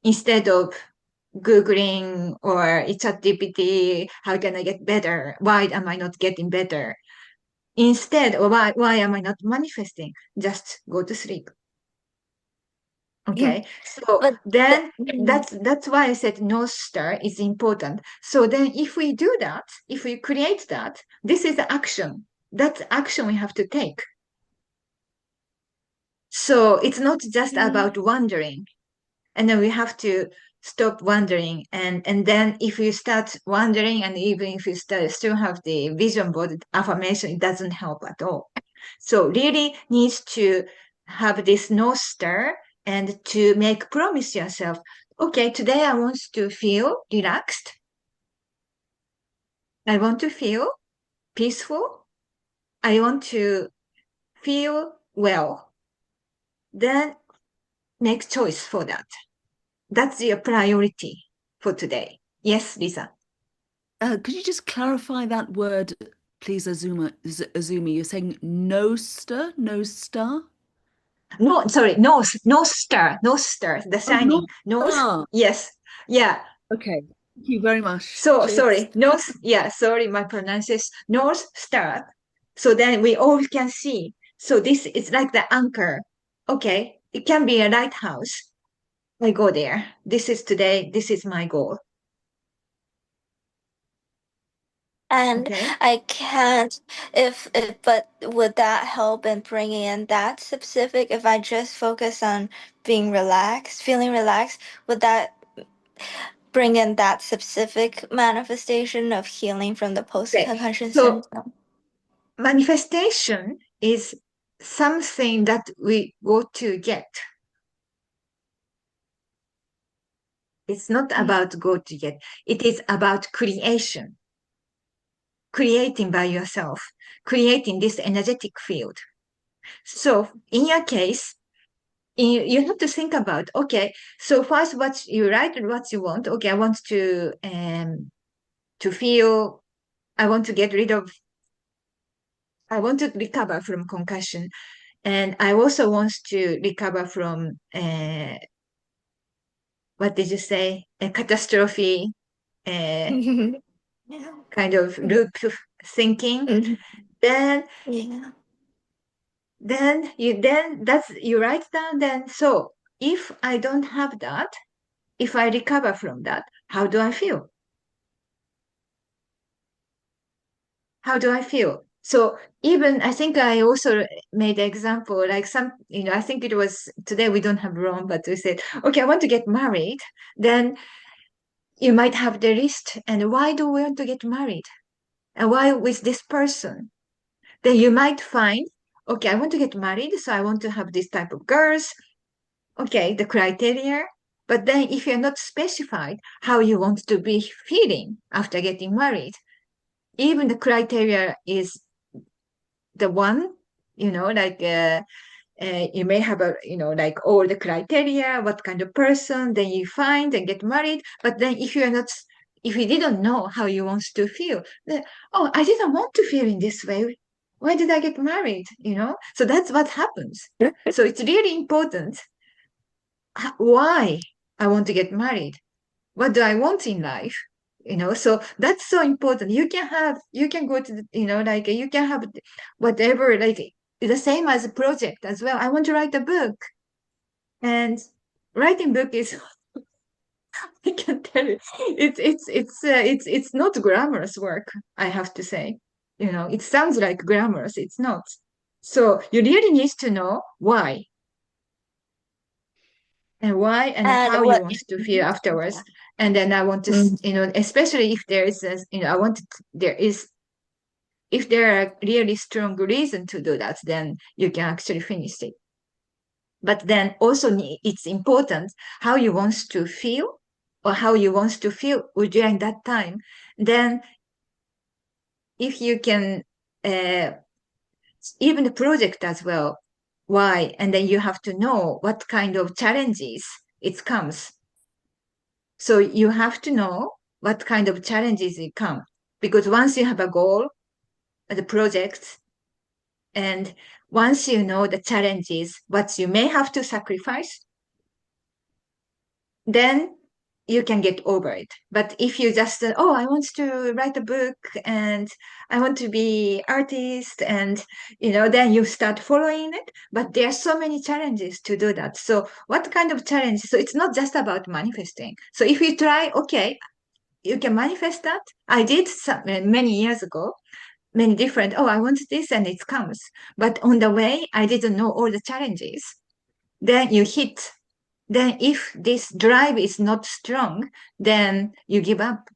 instead of Googling or ChatGPT, how can I get better? Why am I not getting better? Instead, or why am I not manifesting? Just go to sleep. Okay. So
But
then that's why I said North Star is important. So then if we do that, if we create that, this is the action. That's action we have to take. So it's not just about wondering. And then we have to stop wondering. And then if you start wondering, and even if you still have the vision board affirmation, it doesn't help at all. So really needs to have this North Star and to make promise yourself, okay, today I want to feel relaxed. I want to feel peaceful. I want to feel well. Then make choice for that. That's your priority for today. Yes, Lisa.
Could you just clarify that word, please, Azumi? You're saying no stir, no star?
No, sorry, North, North Star, North Star, the
Oh,
shining.
North
North,
Star.
yes. Yeah.
Okay. Thank you very much.
So
Cheers.
sorry, North, yeah, sorry, my pronunciation, North Star. So then we all can see. So this is like the anchor. Okay, it can be a lighthouse. I go there. This is today, this is my goal.
And
Okay.
I can't, but would that help in bringing in that specific? If I just focus on being relaxed, feeling relaxed, would that bring in that specific manifestation of healing from the
Okay.
post-concussion
So
syndrome?
manifestation is something that we go to get. It's not about go to get. It is about creation, creating by yourself, creating this energetic field. So in your case, you have to think about, okay, so first what you write and what you want. Okay, I want to feel, I want to get rid of, I want to recover from concussion. And I also want to recover from, what did you say? A catastrophe, uh,
Yeah.
kind of loop of thinking.
Mhm.
Then,
Yeah.
you write down. Then, so if I don't have that, if I recover from that, how do I feel? How do I feel? So even I think I also made an example, like some, I think it was today we don't have Rome, but we said, okay, I want to get married. Then you might have the list, and why do we want to get married? And why with this person? Then you might find, okay, I want to get married, so I want to have this type of girls. Okay, the criteria. But then if you're not specified how you want to be feeling after getting married, even the criteria is the one, like you may have like all the criteria, what kind of person, then you find and get married. But then if you didn't know how you want to feel, then, oh, I didn't want to feel in this way. Why did I get married? So that's what happens. So it's really important why I want to get married. What do I want in life? So that's so important. You can go to like you can have whatever, like the same as a project as well. I want to write a book, and writing book is I can tell you, it's not glamorous work, I have to say. It sounds like glamorous, it's not. So you really need to know why and how
And
you
what?
want to feel afterwards. And then I want to, especially if there is, I want to, there is, if there are really strong reason to do that, then you can actually finish it. But then also it's important how you want to feel or how you want to feel during that time. Then if you can, uh, even the project as well, why, and then you have to know what kind of challenges it comes. So you have to know what kind of challenges it come, because once you have a goal, the project, and once you know the challenges, what you may have to sacrifice, then you can get over it. But if you just, oh, I want to write a book and I want to be artist, and then you start following it. But there are so many challenges to do that. So what kind of challenges? So it's not just about manifesting. So if you try, okay, you can manifest that. I did many years ago, many different, oh, I want this, and it comes. But on the way, I didn't know all the challenges. Then you hit. Then if this drive is not strong, then you give up.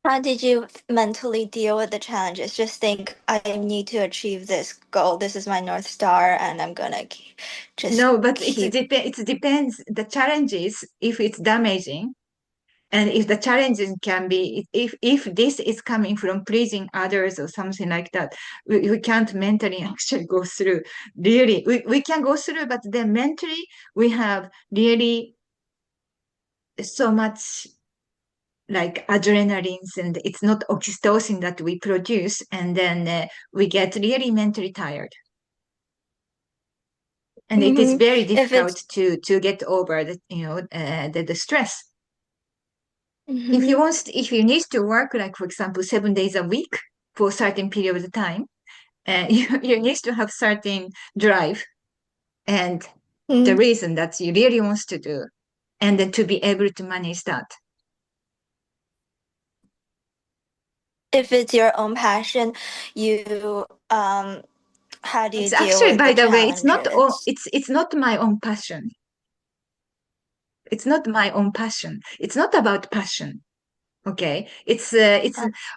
How did you mentally deal with the challenges? Just think, I need to achieve this goal. This is my North Star, and I'm gonna just
No, but
keep.
it depends. The challenges, if it's damaging, and if the challenges can be, if this is coming from pleasing others or something like that, we can't mentally actually go through. Really, we can go through, but then mentally we have really so much like adrenalines, and it's not oxytocin that we produce, and then we get really mentally tired, and it is
Hmm.
very
If
difficult
it's.
to get over the stress.
Hmm.
If you need to work, like for example 7 days a week for a certain period of time, you need to have certain drive and the reason that you really wants to do, and then to be able to manage that.
if it's your own passion, you how do you
It's
deal
actually,
with
by
the
the way,
challenges?
it's not my own passion. It's not my own passion. It's not about passion. Okay. It's
Uh,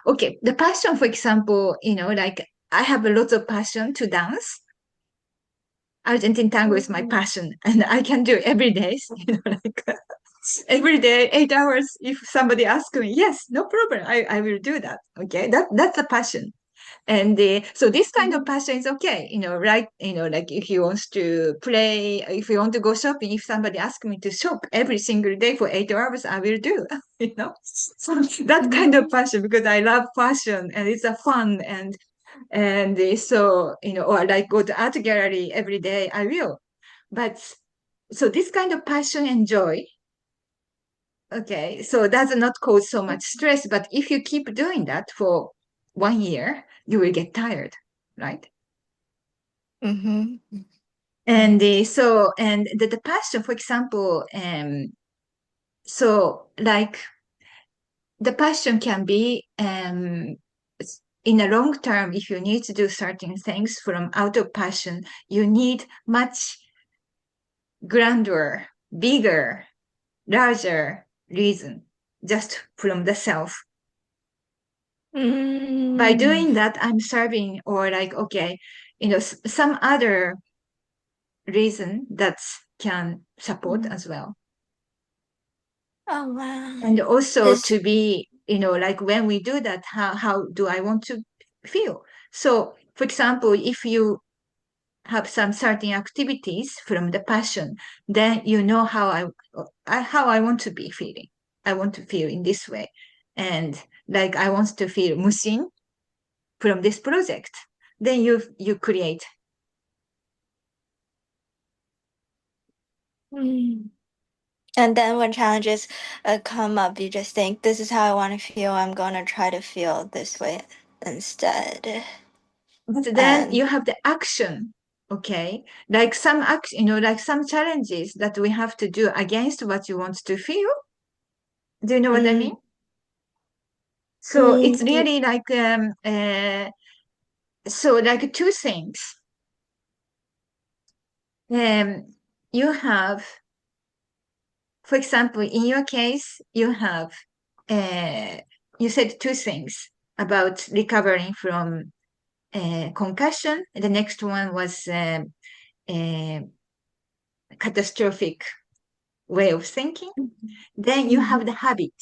okay. The passion, for example, like I have a lot of passion to dance. Argentine tango is my passion, and I can do every day, like every day, 8 hours. If somebody asks me, yes, no problem, I will do that. Okay, that's a passion. And so this kind of passion is okay, right? Like if you want to play, if you want to go shopping, if somebody asks me to shop every single day for 8 hours, I will do, So that kind of passion, because I love fashion and it's a fun and so, or like go to art gallery every day, I will. But so this kind of passion and joy, okay, so does not cause so much stress. But if you keep doing that for 1 year, you will get tired, right?
mm-hmm.
And the passion, for example, so like the passion can be in a long term, if you need to do certain things from out of passion, you need much grander, bigger, larger reason just from the self. By
Mm.
doing that, I'm serving, or like, okay, some other reason that can support as well.
Oh wow.
And also
This
to be, like when we do that, how do I want to feel? So, for example, if you have some certain activities from the passion, then you know how I want to be feeling. I want to feel in this way. And like I want to feel mushin from this project. Then you create.
mm. And then when challenges come up, you just think, this is how I want to feel. I'm going to try to feel this way instead.
But then
And
you have the action, okay? Like some action, like some challenges that we have to do against what you want to feel. Do you know what I mean?
mm,
So it's
mm,
really like so like two things. You have, for example, in your case, you have you said two things about recovering from concussion. The next one was catastrophic way of thinking. Then you
mm,
have the habit,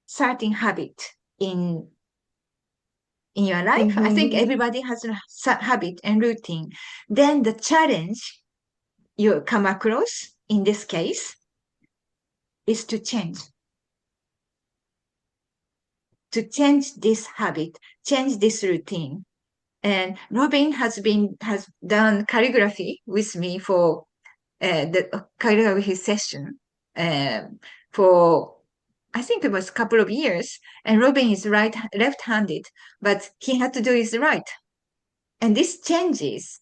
certain habit in in your life. I think
mm,
everybody has a habit and routine. Then the challenge you come across in this case is to change this habit, change this routine. And Robin has done calligraphy with me for the calligraphy session for I think it was a couple of years. And Robin is left-handed, but he had to do his right. And this changes.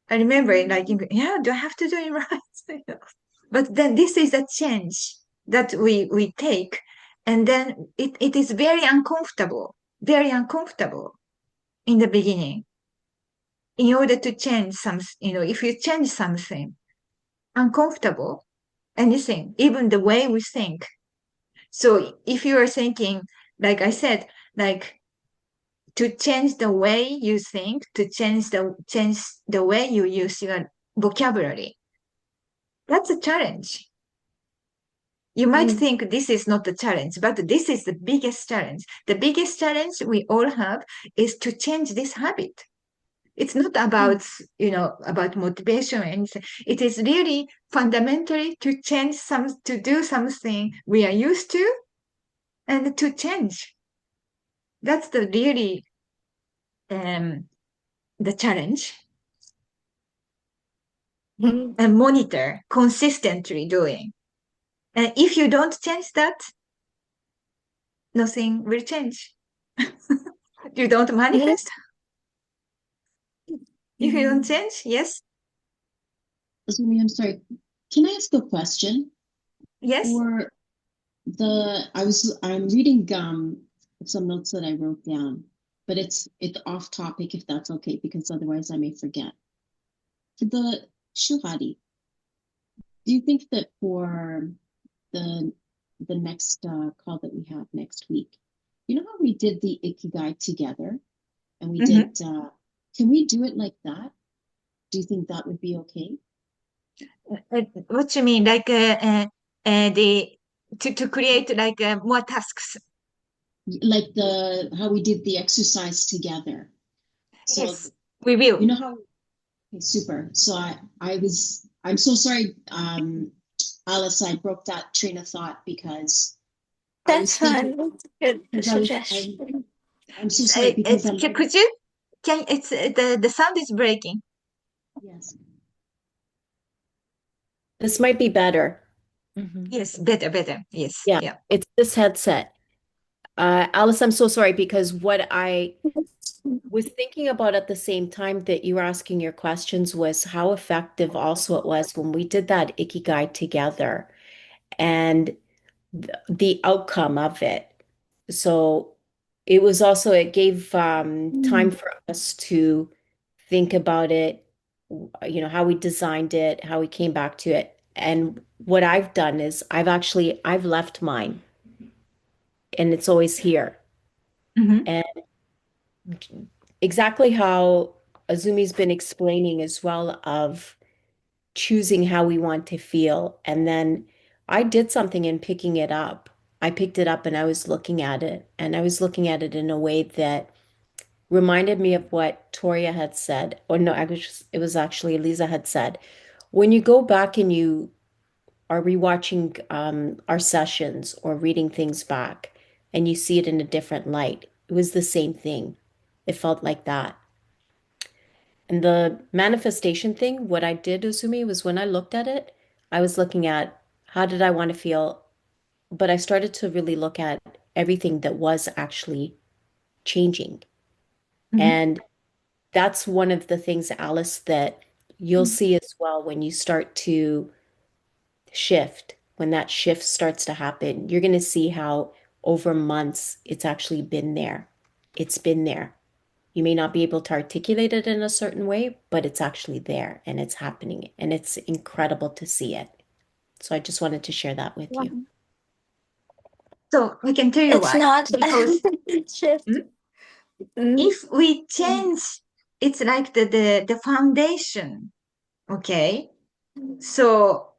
I remember, like, yeah, do I have to do it right? But then this is a change that we take, and then it is very uncomfortable in the beginning. In order to change if you change something, uncomfortable, anything, even the way we think. So if you are thinking, like I said, like to change the way you think, to change the way you use your vocabulary, that's a challenge. You might
mm,
think this is not a challenge, but this is the biggest challenge. The biggest challenge we all have is to change this habit. It's not about, about motivation or anything. It is really fundamentally to do something we are used to and to change. That's the really the challenge.
mm,
And monitor consistently doing. And if you don't change that, nothing will change. You don't
mm,
manifest. If you don't
mm.
change, yes,
Azumi, I'm sorry. Can I ask a question?
yes.
For I'm reading some notes that I wrote down, but it's off topic if that's okay, because otherwise I may forget. For the shuhari, do you think that for the next call that we have next week, you know how we did the ikigai together, and we
Mhm.
did can we do it like that? Do you think that would be okay?
What you mean, like the to create like more tasks?
Like the how we did the exercise together. So
Yes, we will.
you know how okay, super. So I'm so sorry, Alice, I broke that train of thought because I was
That's
thinking
fine. That's a good
because
suggestion.
I'm so sorry because I'm
Could you? Can it's the sound is breaking.
yes.
This might be better.
Yes, better. Yes,
Yeah,
yeah.
it's this headset. Alice, I'm so sorry because what I was thinking about at the same time that you were asking your questions was how effective also it was when we did that Ikigai together and the outcome of it. So it was also, it gave time for us to think about it, how we designed it, how we came back to it. And what I've done is I've left mine and it's always here.
Mhm.
And exactly how Azumi's been explaining as well of choosing how we want to feel. And then I did something in picking it up. I picked it up and I was looking at it, and I was looking at it in a way that reminded me of what Toria had said, or no, it was actually Eliza had said. When you go back and you are rewatching our sessions or reading things back and you see it in a different light, it was the same thing. It felt like that. And the manifestation thing, what I did, Uzumi, was when I looked at it, I was looking at how did I want to feel, but I started to really look at everything that was actually changing.
Mhm.
And that's one of the things, Alice, that you'll see as well when you start to shift. When that shift starts to happen, you're going to see how over months it's actually been there. It's been there. You may not be able to articulate it in a certain way, but it's actually there and it's happening. And it's incredible to see it. So I just wanted to share that with you.
So I can tell you
It's
why.
not
Because
shift.
mm,
Mm.
if we change, it's like the foundation. Okay, so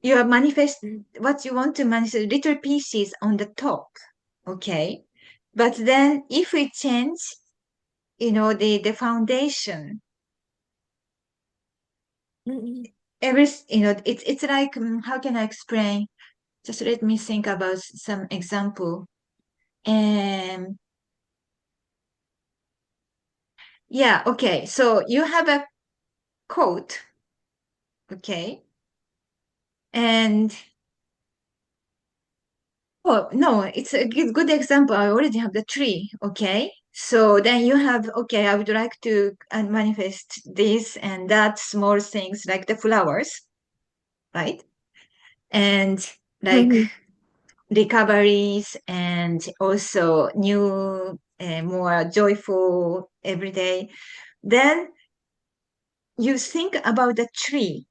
you are manifest what you want to manifest little pieces on the top. Okay, but then if we change, the foundation, it's like how can I explain? Just let me think about some example. Um, yeah, okay. So you have a coat, okay, and oh no, it's a good example. I already have the tree, okay. So then you have, okay, I would like to manifest this and that small things like the flowers, right? And like
Mhm.
recoveries and also new, more joyful every day. Then you think about the tree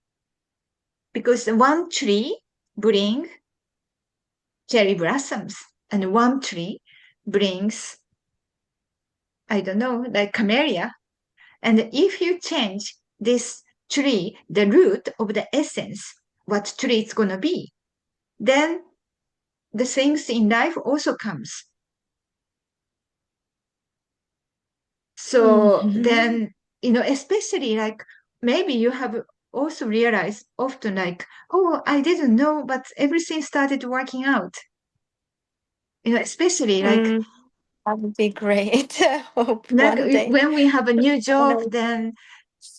because one tree bring cherry blossoms and one tree brings, I don't know, like camellia. And if you change this tree, the root of the essence, what tree it's gonna be, then the things in life also comes. So then, especially like maybe you have also realized often like, oh, I didn't know, but everything started working out. Especially like
That would be great. I hope one day.
when we have a new
I
job,
know.
then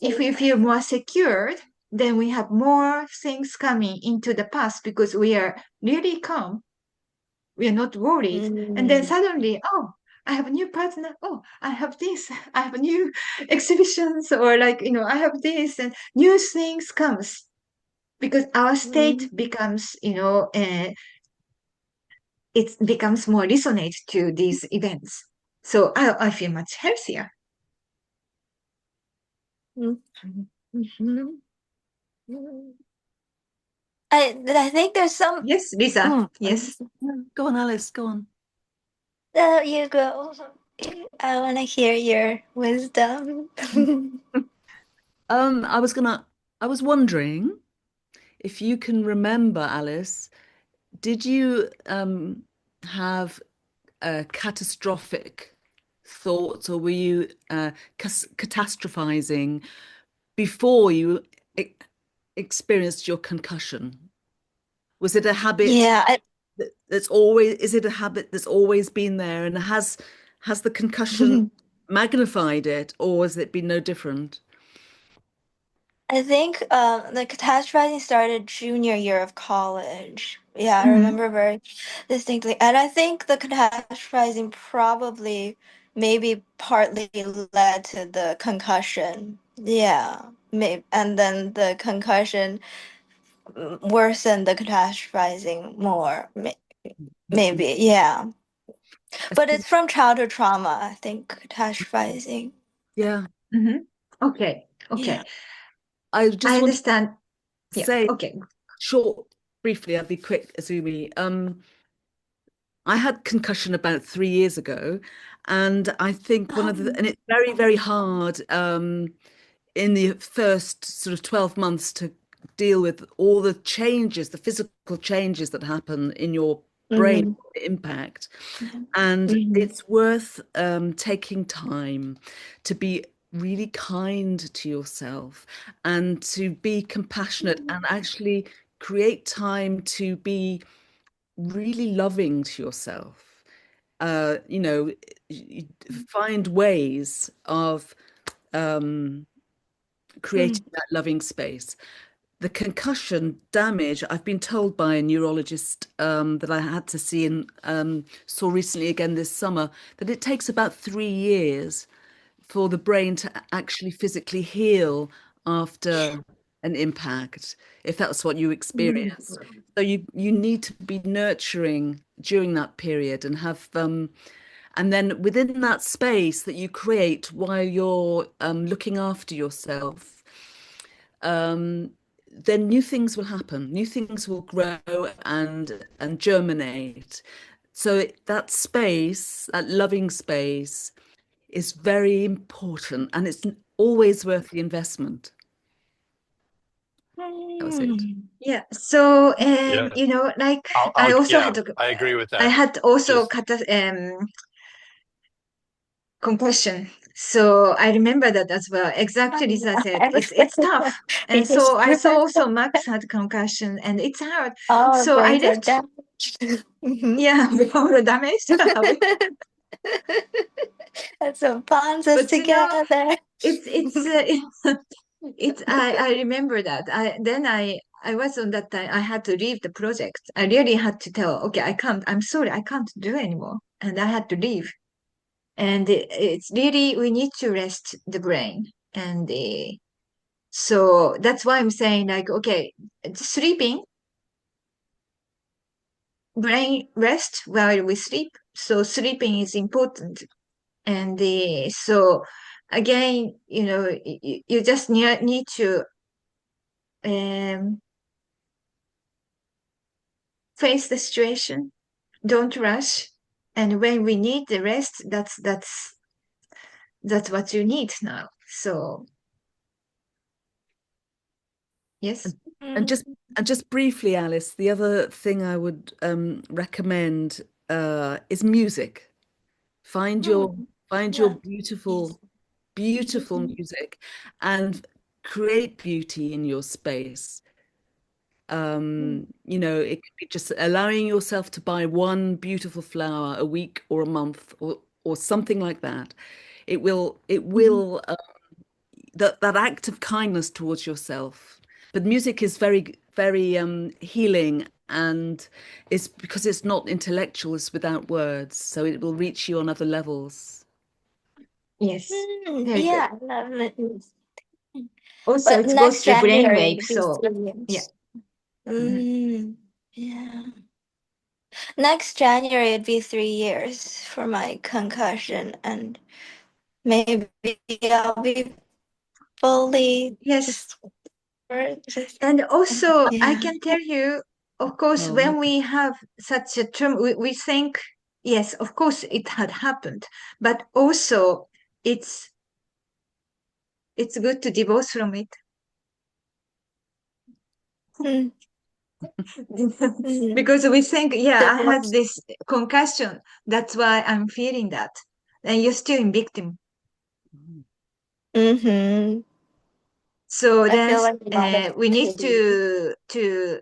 if
So,
we feel more secured, then we have more things coming into the past because we are really calm. We are not worried. And then
mm,
suddenly, oh, I have a new partner. Oh, I have this. I have new exhibitions or like, I have this and new things comes because our state
mm,
becomes, it becomes more resonate to these events. So I feel much healthier.
I think there's some.
Yes, Lisa. Yes.
Go on, Alice. Go on.
You go. I want to hear your wisdom.
I was wondering if you can remember, Alice, did you have catastrophic thoughts, or were you catastrophizing before you e experienced your concussion? Was it a habit
Yeah,
that's always, is it a habit that's always been there, and has the concussion magnified it, or has it been no different?
I think the catastrophizing started junior year of college. Yeah, I
Mhm.
remember very distinctly. And I think the catastrophizing probably maybe partly led to the concussion. Yeah, maybe. And then the concussion worsened the catastrophizing more. Maybe, yeah. But it's from childhood trauma, I think, catastrophizing.
Yeah,
Mhm. Okay.
Yeah.
Okay.
I
I
just want to
understand. Yeah.
say
Okay.
short, briefly, I'll be quick, Azumi. I had concussion about 3 years ago, and I think and it's very, very hard in the first sort of 12 months to deal with all the changes, the physical changes that happen in your brain,
Mhm.
impact. And
Mhm.
it's worth taking time to be really kind to yourself and to be compassionate and actually create time to be really loving to yourself. You know, find ways of creating that loving space. The concussion damage, I've been told by a neurologist that I had to see and saw recently again this summer, that it takes about 3 years for the brain to actually physically heal after an impact, if that's what you experience. So you need to be nurturing during that period and have and then within that space that you create while you're looking after yourself, then new things will happen, new things will grow and germinate. So that space, that loving space, is very important, and it's always worth the investment. That was it.
Yeah. So,
Yeah.
like I
I'll
also
yeah,
had
I agree with
I
that.
had also
Just
concussion. So I remember that as well. Exactly, Lisa said it's tough. And so I saw also Max had concussion, and it's hard.
Oh,
So I
brains are
left.
damaged. Mhm.
Yeah, before the damage.
That's some bonds
But
together.
it's it's I remember that. I was on that time. I had to leave the project. I really had to tell, okay, I can't. I'm sorry, I can't do anymore, and I had to leave. And it's really we need to rest the brain, and so that's why I'm saying like, okay, sleeping, brain rest while we sleep. So sleeping is important, and so again, you just need to um, face the situation. Don't rush. And when we need the rest, that's what you need now. So yes.
And just briefly, Alice, the other thing I would recommend is music. Find your
Yeah. Yes.
beautiful music and create beauty in your space. It could be just allowing yourself to buy one beautiful flower a week or a month or something like that. It will that act of kindness towards yourself. But music is very, very healing, and it's because it's not intellectual, it's without words, so it will reach you on other levels.
Yes. Very good.
Yeah, I love it.
Also,
But
it goes
next
to
January,
brainwave.
these
So yeah.
students.
Mhm.
Yeah. Next January it'd be 3 years for my concussion, and maybe I'll be fully
Yes.
just
And also, I
yeah.
can tell you, of course,
Oh,
when we have such a term, we think, yes, of course, it had happened, but also it's good to divorce from it.
Mm, mm.
Because we think, yeah, I had
Divorce.
this concussion, that's why I'm feeling that. And you're still in victim.
Mm-hmm.
So
I
then
feel like a lot of
we need
pity.
to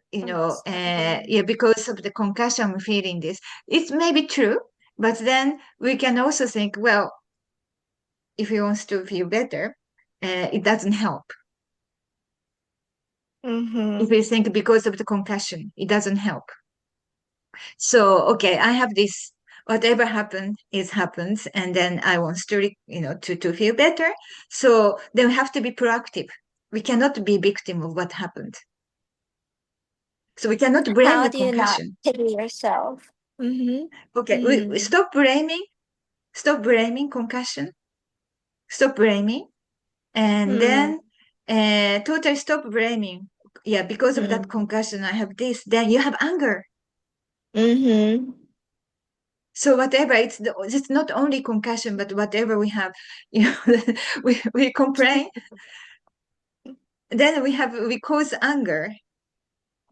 yeah, because of the concussion, I'm feeling this. It may be true, but then we can also think, well, if he wants to feel better, it doesn't help. If
Mm-hmm.
we think because of the concussion, it doesn't help. So, okay, I have this, whatever happened is happens, and then I want to feel better. So then we have to be proactive. We cannot be victim of what happened. So we cannot blame
How
the
do you not
concussion.
pity yourself? Mm-hmm.
Okay, we
Mm.
stop blaming concussion, stop blaming, and
Mm.
then totally stop blaming. Yeah, because of that
Mm.
concussion, I have this. Then you have anger.
Mm-hmm.
So whatever, it's not only concussion, but whatever we have, you know, we complain. Then we cause anger.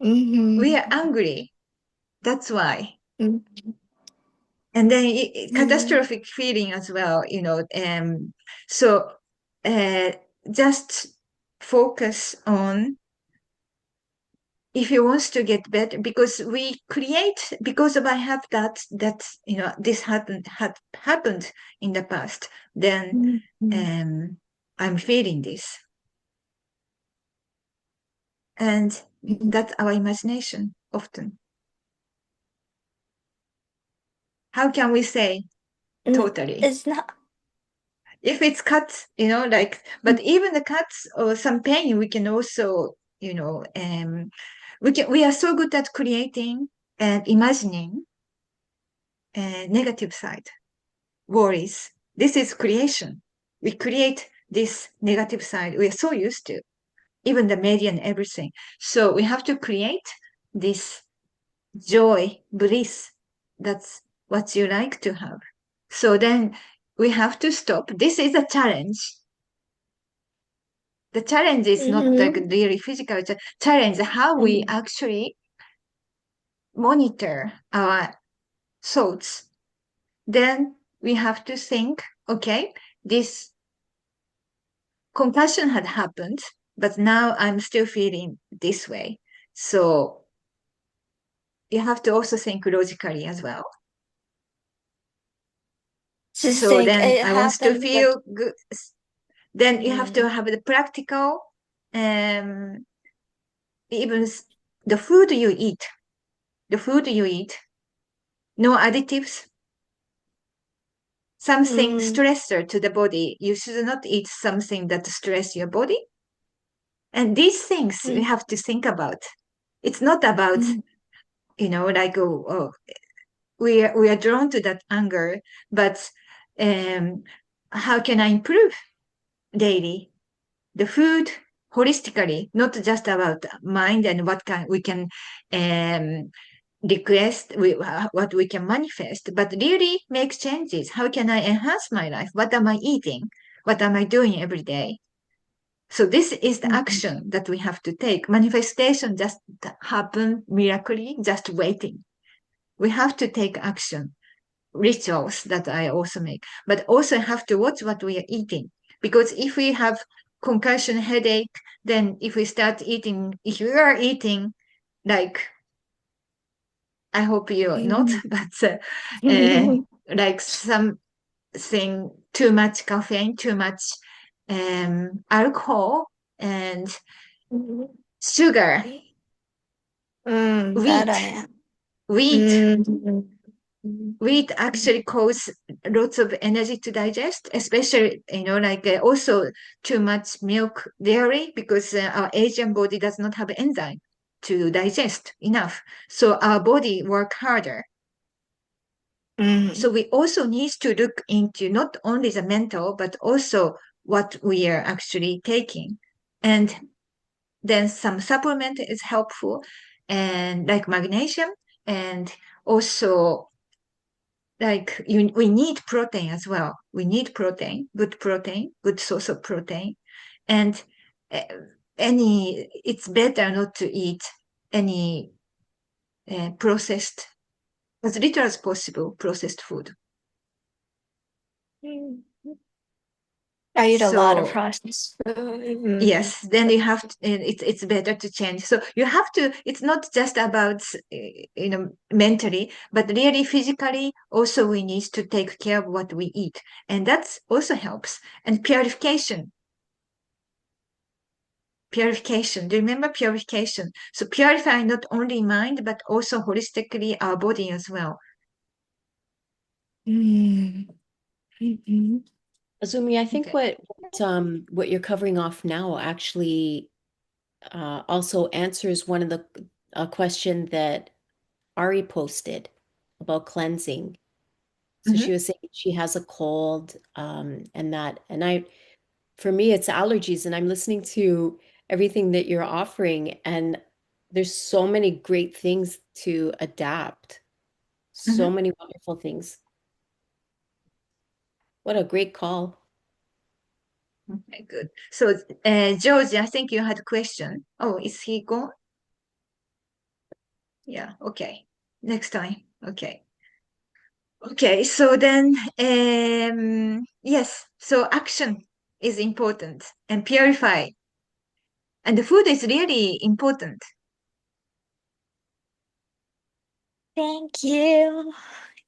We
Mm-hmm.
are angry. That's why.
Mm-hmm.
And then
Mm-hmm.
catastrophic feeling as well, so uh, just focus on if he wants to get better, because we create, because of I have that this had happened in the past, then I'm feeling this, and that's our imagination often. How can we say totally?
It's not.
If it's cuts, but even the cuts or some pain, we can also, we are so good at creating and imagining negative side, worries. This is creation. We create this negative side. We are so used to, even the media and everything. So we have to create this joy, bliss. That's what you like to have. So then we have to stop. This is a challenge. The challenge is not like
Mm-hmm.
really physical challenge, how we
Mm-hmm.
actually monitor our thoughts. Then we have to think, okay, this compassion had happened, but now I'm still feeling this way. So you have to also think logically as well.
Just
So
think
then
it
I want to
happened, but
feel good. Then you have to
mm.
have the practical, um, even the food you eat, the food you eat, no additives, something
Mm.
stressor to the body. You should not eat something that stress your body. And these things we
Mm.
have to think about. It's not about,
Mm.
like, we are drawn to that anger, but how can I improve daily? The food holistically, not just about mind and what we can um, request, what we can manifest, but really make changes. How can I enhance my life? What am I eating? What am I doing every day? So this is the
Mm.
action that we have to take. Manifestation just happen miraculously, just waiting. We have to take action. Rituals that I also make, but also have to watch what we are eating. Because if we have concussion headache, then if we start eating, if you are eating like, I hope you're not,
Mm.
but like something too much caffeine, too much alcohol and sugar,
That
wheat,
I am.
wheat,
Mm.
wheat actually cause lots of energy to digest, especially, like also too much milk, dairy, because our Asian body does not have enzyme to digest enough. So our body work harder So we also need to look into not only the mental, but also what we are actually taking. And then some supplement is helpful, and like magnesium, and also like we need protein as well. We need protein, good source of protein. And it's better not to eat any processed, as little as possible, processed food.
I eat a lot of
So
processed food.
yes, then you have to, it's better to change. So you have to, it's not just about, mentally, but really physically also we need to take care of what we eat. And that also helps. And purification. Purification. Do you remember purification? So purify not only mind, but also holistically our body as well.
Azumi, I think
Okay.
what you're covering off now actually also answers one of the question that Ari posted about cleansing. So she was saying she has a cold, for me, it's allergies, and I'm listening to everything that you're offering, and there's so many great things to adapt. So many wonderful things. What a great call.
Okay, good. So, George, I think you had a question. Oh, is he gone? Yeah, okay. Next time. Okay. Okay, so then, yes, so action is important and purify. And the food is really important.
Thank you.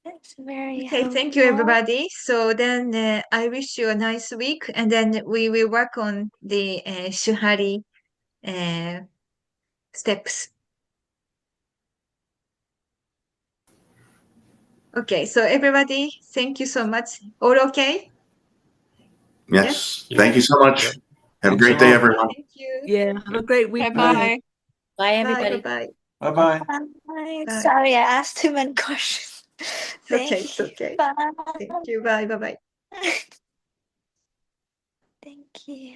That's very
Okay, thank you,
helpful.
everybody. So then I wish you a nice week, and then we will work on the Shuhari steps. Okay, so everybody, thank you so much. All okay?
Yes.
Yeah.
Thank you so much.
Yep.
Have a
Thanks a
great day,
lot.
everyone.
Thank you.
Yeah, have a great week.
Bye-bye.
Bye,
Bye,
everybody.
bye-bye.
Bye-bye.
Bye.
Bye.
Sorry, I asked too many questions.
It's okay,
Thank
it's
you.
okay.
Bye.
Thank you. Bye, bye-bye.
Thank you.